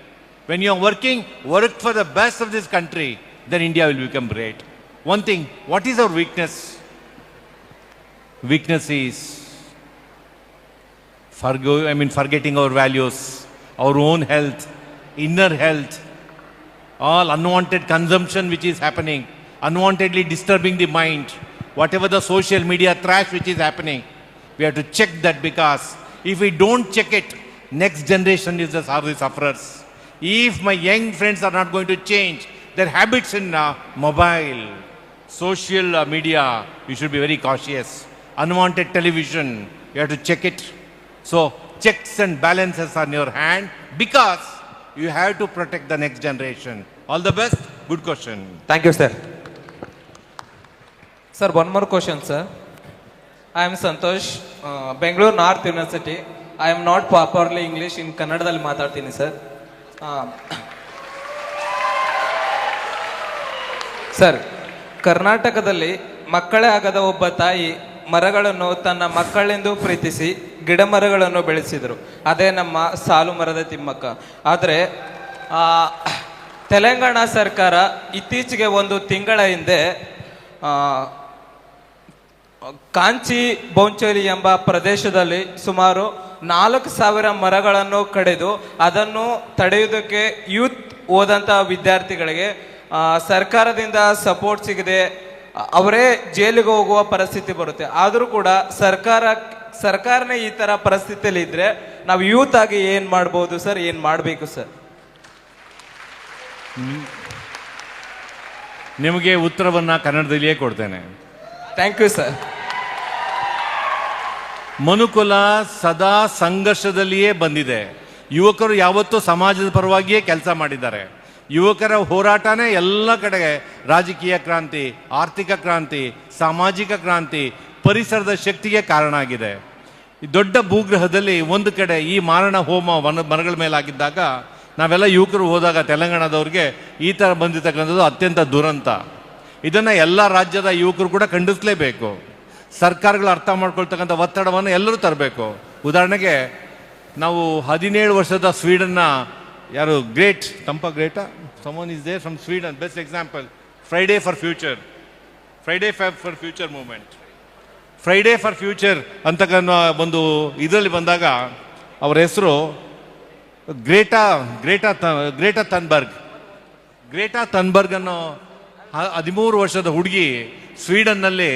When you are working, work for the best of this country, then India will become great. One thing, what is our weakness? Weakness is forgetting our values, our own health, inner health, all unwanted consumption which is happening, unwantedly disturbing the mind, whatever the social media trash which is happening, we have to check that, because if we don't check it, next generation is the sufferers. If my young friends are not going to change their habits in mobile, social media, you should be very cautious. Unwanted television, you have to check it. So checks and balances are in your hand, because you have to protect the next generation. All the best. Good question. Thank you, sir. Sir, one more question, sir. I am Santosh, Bangalore North University. I am not properly English in Kannadadalli ಮಾತಾಡ್ತೀನಿ sir. Sir, ಕರ್ನಾಟಕದಲ್ಲಿ ಮಕ್ಕಳೇ ಆಗದ ಒಬ್ಬ ತಾಯಿ ಮರಗಳನ್ನು ತನ್ನ ಮಕ್ಕಳೆಂದು ಪ್ರೀತಿಸಿ ಗಿಡ ಮರಗಳನ್ನು ಬೆಳೆಸಿದರು. ಅದೇ ನಮ್ಮ ಸಾಲು ಮರದ ತಿಮ್ಮಕ್ಕ. ಆದರೆ ತೆಲಂಗಾಣ ಸರ್ಕಾರ ಇತ್ತೀಚೆಗೆ ಒಂದು ತಿಂಗಳ ಹಿಂದೆ ಕಾಂಚಿ ಬೌಂಚೋಲಿ ಎಂಬ ಪ್ರದೇಶದಲ್ಲಿ ಸುಮಾರು 4,000 ಮರಗಳನ್ನು ಕಡಿದು ಅದನ್ನು ತಡೆಯುವುದಕ್ಕೆ ಯೂತ್ ಓದಂಥ ವಿದ್ಯಾರ್ಥಿಗಳಿಗೆ ಸರ್ಕಾರದಿಂದ ಸಪೋರ್ಟ್ ಸಿಗದೆ ಅವರೇ ಜೈಲಿಗೆ ಹೋಗುವ ಪರಿಸ್ಥಿತಿ ಬರುತ್ತೆ. ಆದರೂ ಕೂಡ ಸರ್ಕಾರನೇ ಈ ತರ ಪರಿಸ್ಥಿತಿಯಲ್ಲಿ ಇದ್ರೆ ನಾವು ಯೂತ್ ಆಗಿ ಏನ್ ಮಾಡ್ಬೋದು ಸರ್, ಏನ್ ಮಾಡಬೇಕು ಸರ್? ನಿಮಗೆ ಉತ್ತರವನ್ನ ಕನ್ನಡದಲ್ಲಿಯೇ ಕೊಡ್ತೇನೆ. Thank you sir. ಮನುಕುಲ ಸದಾ ಸಂಘರ್ಷದಲ್ಲಿಯೇ ಬಂದಿದೆ. ಯುವಕರು ಯಾವತ್ತೂ ಸಮಾಜದ ಪರವಾಗಿಯೇ ಕೆಲಸ ಮಾಡಿದ್ದಾರೆ. ಯುವಕರ ಹೋರಾಟನೇ ಎಲ್ಲ ಕಡೆಗೆ ರಾಜಕೀಯ ಕ್ರಾಂತಿ, ಆರ್ಥಿಕ ಕ್ರಾಂತಿ, ಸಾಮಾಜಿಕ ಕ್ರಾಂತಿ, ಪರಿಸರದ ಶಕ್ತಿಗೆ ಕಾರಣ ಆಗಿದೆ. ಈ ದೊಡ್ಡ ಭೂಗ್ರಹದಲ್ಲಿ ಒಂದು ಕಡೆ ಈ ಮಾರಣ ಹೋಮ ಮರಗಳ ಮೇಲಾಗಿದ್ದಾಗ ನಾವೆಲ್ಲ ಯುವಕರು ಹೋದಾಗ ತೆಲಂಗಾಣದವ್ರಿಗೆ ಈ ಥರ ಬಂದಿರತಕ್ಕಂಥದ್ದು ಅತ್ಯಂತ ದುರಂತ. ಇದನ್ನು ಎಲ್ಲ ರಾಜ್ಯದ ಯುವಕರು ಕೂಡ ಖಂಡಿಸಲೇಬೇಕು. ಸರ್ಕಾರಗಳು ಅರ್ಥ ಮಾಡ್ಕೊಳ್ತಕ್ಕಂಥ ಒತ್ತಡವನ್ನು ಎಲ್ಲರೂ ತರಬೇಕು. ಉದಾಹರಣೆಗೆ ನಾವು 17 ವರ್ಷದ ಸ್ವೀಡನ್ನ ಯಾರು ಗ್ರೇಟಾ ಸಮನ್ is there from Sweden, best example, Friday for future movement. Friday for future ಅಂತಕ್ಕಂಥ ಒಂದು ಇದರಲ್ಲಿ ಬಂದಾಗ ಅವರ ಹೆಸರು ಗ್ರೇಟಾ ಥನ್ಬರ್ಗ್ ಅನ್ನೋ 13 ವರ್ಷದ ಹುಡುಗಿ ಸ್ವೀಡನ್ನಲ್ಲಿ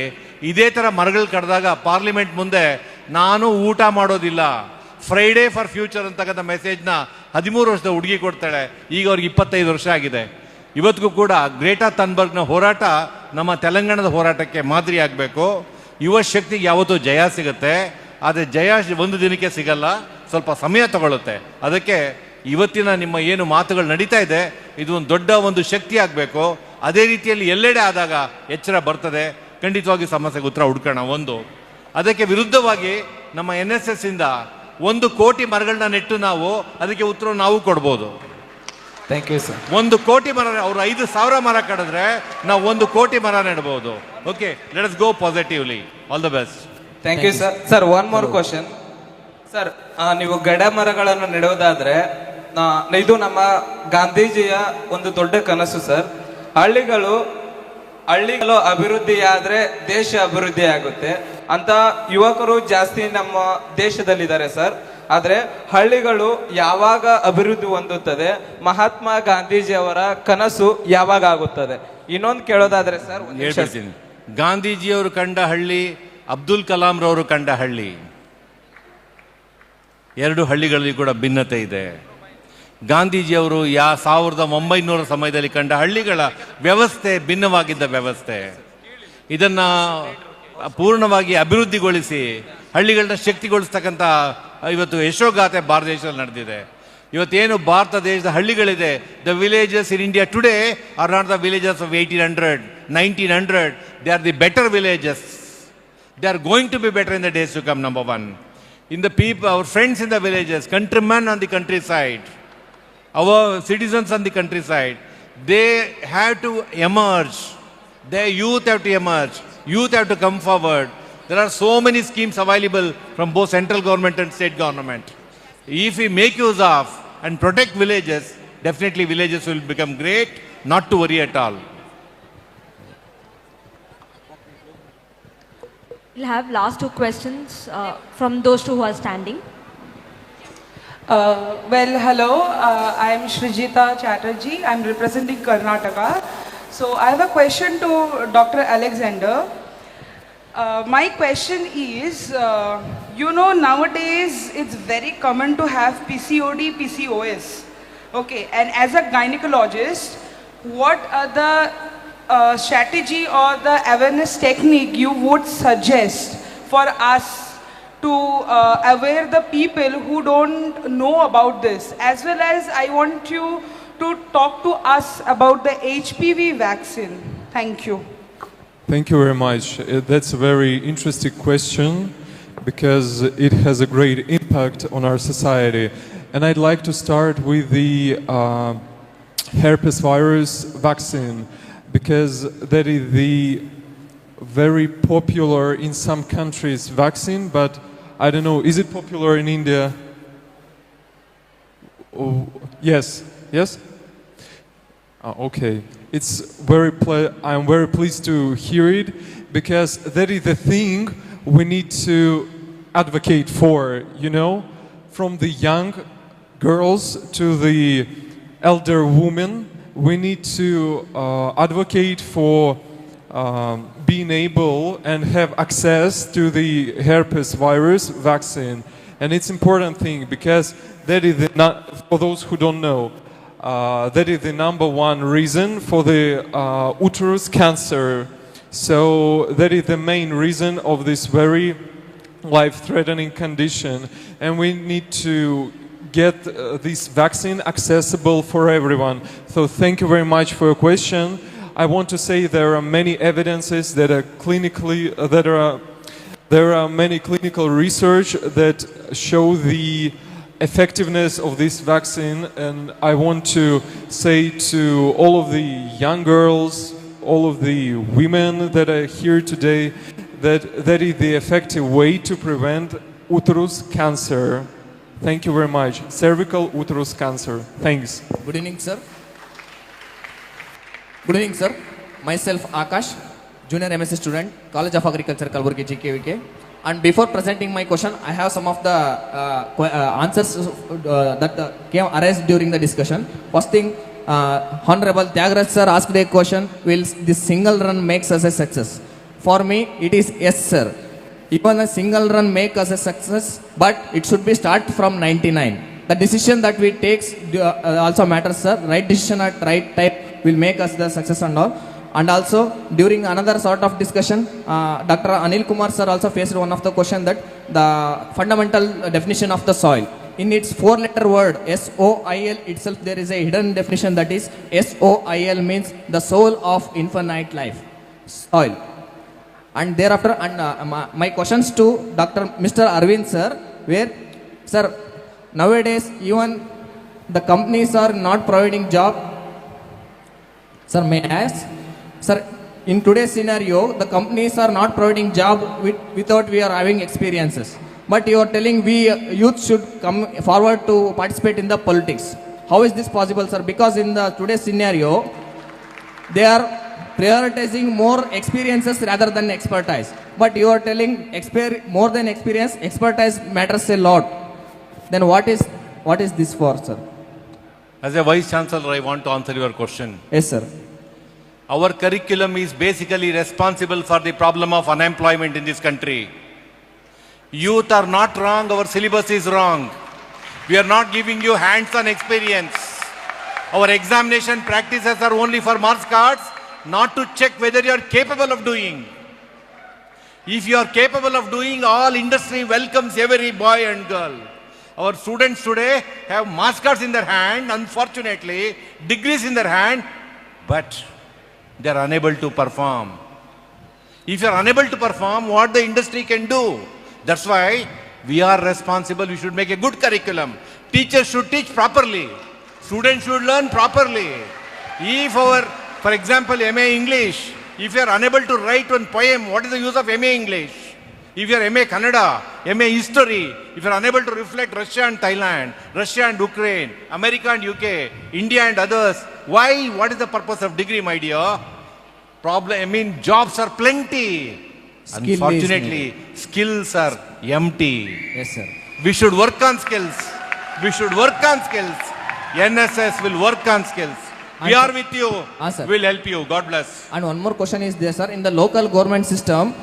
ಇದೇ ಥರ ಮರಗಳು ಕಡ್ದಾಗ ಪಾರ್ಲಿಮೆಂಟ್ ಮುಂದೆ ನಾನು ಊಟ ಮಾಡೋದಿಲ್ಲ, ಫ್ರೈಡೇ ಫಾರ್ ಫ್ಯೂಚರ್ ಅಂತಕ್ಕಂಥ ಮೆಸೇಜ್ನ 13 ವರ್ಷದ ಹುಡುಗಿ ಕೊಡ್ತಾಳೆ. ಈಗ ಅವ್ರಿಗೆ 25 ವರ್ಷ ಆಗಿದೆ. ಇವತ್ತಿಗೂ ಕೂಡ ಗ್ರೇಟಾ ಥನ್ಬರ್ಗ್ನ ಹೋರಾಟ ನಮ್ಮ ತೆಲಂಗಾಣದ ಹೋರಾಟಕ್ಕೆ ಮಾದರಿ ಆಗಬೇಕು. ಯುವ ಶಕ್ತಿಗೆ ಯಾವತ್ತೂ ಜಯ ಸಿಗುತ್ತೆ, ಆದರೆ ಜಯ ಒಂದು ದಿನಕ್ಕೆ ಸಿಗಲ್ಲ, ಸ್ವಲ್ಪ ಸಮಯ ತಗೊಳ್ಳುತ್ತೆ. ಅದಕ್ಕೆ ಇವತ್ತಿನ ನಿಮ್ಮ ಏನು ಮಾತುಗಳು ನಡೀತಾ ಇದೆ ಇದು ಒಂದು ದೊಡ್ಡ ಒಂದು ಶಕ್ತಿ ಆಗಬೇಕು. ಅದೇ ರೀತಿಯಲ್ಲಿ ಎಲ್ಲೆಡೆ ಆದಾಗ ಎಚ್ಚರ ಬರ್ತದೆ, ಖಂಡಿತವಾಗಿ ಸಮಸ್ಯೆಗೆ ಉತ್ತರ ಹುಡ್ಕೋಣ. ಒಂದು ಅದಕ್ಕೆ ವಿರುದ್ಧವಾಗಿ ನಮ್ಮ NSS ಇಂದ 1 ಕೋಟಿ ಮರಗಳನ್ನ ನೆಟ್ಟು ನಾವು ಅದಕ್ಕೆ ಉತ್ತರ ನಾವು ಕೊಡ್ಬೋದು. Thank you sir. 1 ಕೋಟಿ ಮರ, ಅವರು 5,000 ಮರ ಕಡಿದ್ರೆ ನಾವು 1 ಕೋಟಿ ಮರ ನೆಡ್ಬೋದು. Okay, let us go positively. All the best. Thank you sir. Sir, one more question sir. ನೀವು ಗಿಡ ಮರಗಳನ್ನು ನೆಡುವುದಾದ್ರೆ ಇದು ನಮ್ಮ ಗಾಂಧೀಜಿಯ ಒಂದು ದೊಡ್ಡ ಕನಸು ಸರ್. ಹಳ್ಳಿಗಳು ಅಭಿವೃದ್ಧಿಯಾದ್ರೆ ದೇಶ ಅಭಿವೃದ್ಧಿ ಆಗುತ್ತೆ ಅಂತ ಯುವಕರು ಜಾಸ್ತಿ ನಮ್ಮ ದೇಶದಲ್ಲಿದ್ದಾರೆ ಸರ್. ಆದ್ರೆ ಹಳ್ಳಿಗಳು ಯಾವಾಗ ಅಭಿವೃದ್ಧಿ ಹೊಂದುತ್ತದೆ? ಮಹಾತ್ಮ ಗಾಂಧೀಜಿ ಅವರ ಕನಸು ಯಾವಾಗ ಆಗುತ್ತದೆ? ಇನ್ನೊಂದು ಕೇಳೋದಾದ್ರೆ ಸರ್, ಹೇಳ್ತೀನಿ. ಗಾಂಧೀಜಿಯವರು ಕಂಡ ಹಳ್ಳಿ, ಅಬ್ದುಲ್ ಕಲಾಂ ರವರು ಕಂಡ ಹಳ್ಳಿ, 2 ಹಳ್ಳಿಗಳಲ್ಲಿ ಕೂಡ ಭಿನ್ನತೆ ಇದೆ. ಗಾಂಧೀಜಿಯವರು 1900 ಸಮಯದಲ್ಲಿ ಕಂಡ ಹಳ್ಳಿಗಳ ವ್ಯವಸ್ಥೆ ಭಿನ್ನವಾಗಿದ್ದ ವ್ಯವಸ್ಥೆ. ಇದನ್ನ ಪೂರ್ಣವಾಗಿ ಅಭಿವೃದ್ಧಿಗೊಳಿಸಿ ಹಳ್ಳಿಗಳನ್ನ ಶಕ್ತಿಗೊಳಿಸ್ತಕ್ಕಂಥ ಇವತ್ತು ಯಶೋಗಾಥೆ ಭಾರತ ದೇಶದಲ್ಲಿ ನಡೆದಿದೆ. ಇವತ್ತೇನು ಭಾರತ ದೇಶದ ಹಳ್ಳಿಗಳಿದೆ, the villages in India today are not the villages of 1800, 1900. They are the better villages. They are going to be better in the days to come. Number 1 in the people, our friends in the villages, countrymen on the countryside, our citizens on the countryside, they have to emerge. Their youth have to emerge. Youth have to come forward. There are so many schemes available from both central government and state government. If we make use of and protect villages, definitely villages will become great. Not to worry at all. We'll have last 2 questions from those 2 who are standing. Well, hello. I am Shrijita Chatterjee. I am representing Karnataka. So I have a question to Dr. Alexander. My question is, nowadays it's very common to have PCOD, PCOS. Okay, and as a gynecologist, what are the strategy or the awareness technique you would suggest for us to aware the people who don't know about this, as well as I want you to talk to us about the HPV vaccine. Thank you. Thank you very much. That's a very interesting question because it has a great impact on our society. And I'd like to start with the herpes virus vaccine, because that is the very popular in some countries vaccine, but I don't know, is it popular in India? Oh, yes, yes? Okay, it's I'm very pleased to hear it, because that is the thing we need to advocate for, from the young girls to the elder women. We need to advocate for being able and have access to the herpes virus vaccine. And it's an important thing because that is for those who don't know, that is the number 1 reason for the uterus cancer. So that is the main reason of this very life-threatening condition. And we need to get this vaccine accessible for everyone. So thank you very much for your question. I want to say there are many evidences that are clinically, there are many clinical research that show the effectiveness of this vaccine, and I want to say to all of the young girls, all of the women that are here today, that that is the effective way to prevent uterus cancer. Thank you very much. Cervical uterus cancer. Thanks. Good evening, sir. Good evening, sir. Myself, Akash, Junior MSc student, College of Agriculture, Kalburgi, GKVK. And before presenting my question, I have some of the answers that came arise during the discussion. First thing, Honorable Tyagaraja sir asked a question, will this single run makes us a success? For me, it is yes, sir. Even a single run make us a success, but it should be start from 99. The decision that we take also matters, sir. Right decision at right time will make us the success and all. And also during another sort of discussion, Dr. Anil Kumar sir also faced one of the question that the fundamental definition of the soil. In its 4-letter word SOIL itself, there is a hidden definition, that is SOIL means the soul of infinite life, soil. And thereafter, my questions to Mr. Arvind sir, where sir, nowadays even the companies are not providing job. Sir, may I ask? Sir, in today's scenario, the companies are not providing job without we are having experiences. But you are telling we youth should come forward to participate in the politics. How is this possible, sir? Because in the today's scenario, they are prioritizing more experiences rather than expertise. But you are telling more than experience, expertise matters a lot. Then what is this for, sir? As a Vice Chancellor, I want to answer your question. Yes, sir. Our curriculum is basically responsible for the problem of unemployment in this country. Youth are not wrong, our syllabus is wrong. We are not giving you hands-on experience. Our examination practices are only for marks cards, not to check whether you are capable of doing. If you are capable of doing, all industry welcomes every boy and girl. Our students today have marks cards in their hand, unfortunately, degrees in their hand, but they are unable to perform. If you are unable to perform, what the industry can do? That's why we are responsible. We should make a good curriculum. Teachers should teach properly. Students should learn properly. If for example, MA English, if you are unable to write one poem, what is the use of MA English? If you are MA Kannada, MA History, if you are unable to reflect Russia and Thailand, Russia and Ukraine, America and UK, India and others, why? What is the purpose of degree, my dear? Jobs are plenty. Unfortunately, skills are empty. Yes, sir. We should work on skills. We should work on skills. NSS will work on skills. We are with you. We'll help you. God bless. And one more question is there, sir. In the local government system,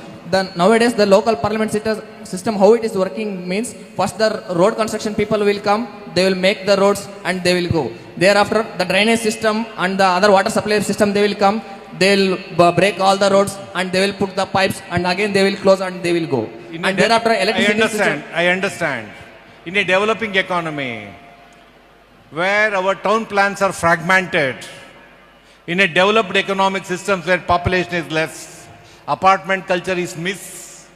nowadays the local parliament system, how it is working means, first the road construction people will come, they will make the roads and they will go. Thereafter, the drainage system and the other water supply system, they will come, they will break all the roads and they will put the pipes and again they will close and they will go. And thereafter, electricity I understand. In a developing economy, where our town plans are fragmented, in a developed economic system where population is less, apartment culture is miss,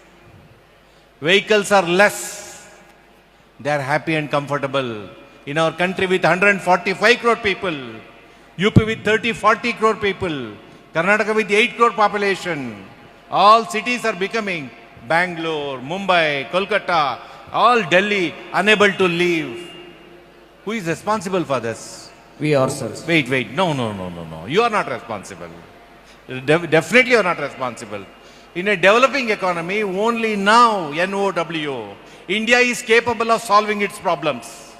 vehicles are less, they are happy and comfortable. In our country with 145 crore people, UP with 30-40 crore people, Karnataka with 8 crore population, all cities are becoming Bangalore, Mumbai, Kolkata, all Delhi, unable to live. Who is responsible for this? We ourselves. Wait. No. You are not responsible. Definitely you are not responsible. In a developing economy, only now, NOW, India is capable of solving its problems.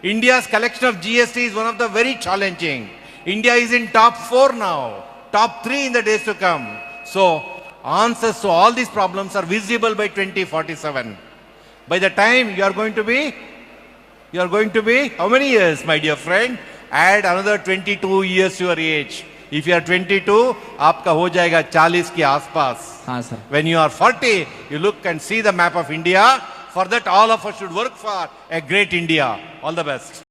India's collection of GST is one of the very challenging. India is in top 4 now, top 3 in the days to come. So, answers to all these problems are visible by 2047. By the time you are going to be how many years, my dear friend? Add another 22 years to your age. If you are 22, आपका हो जाएगा 40 के आसपास. हाँ, sir. When you are 40, you look and see the map of India. For that, all of us should work for a great India. All the best.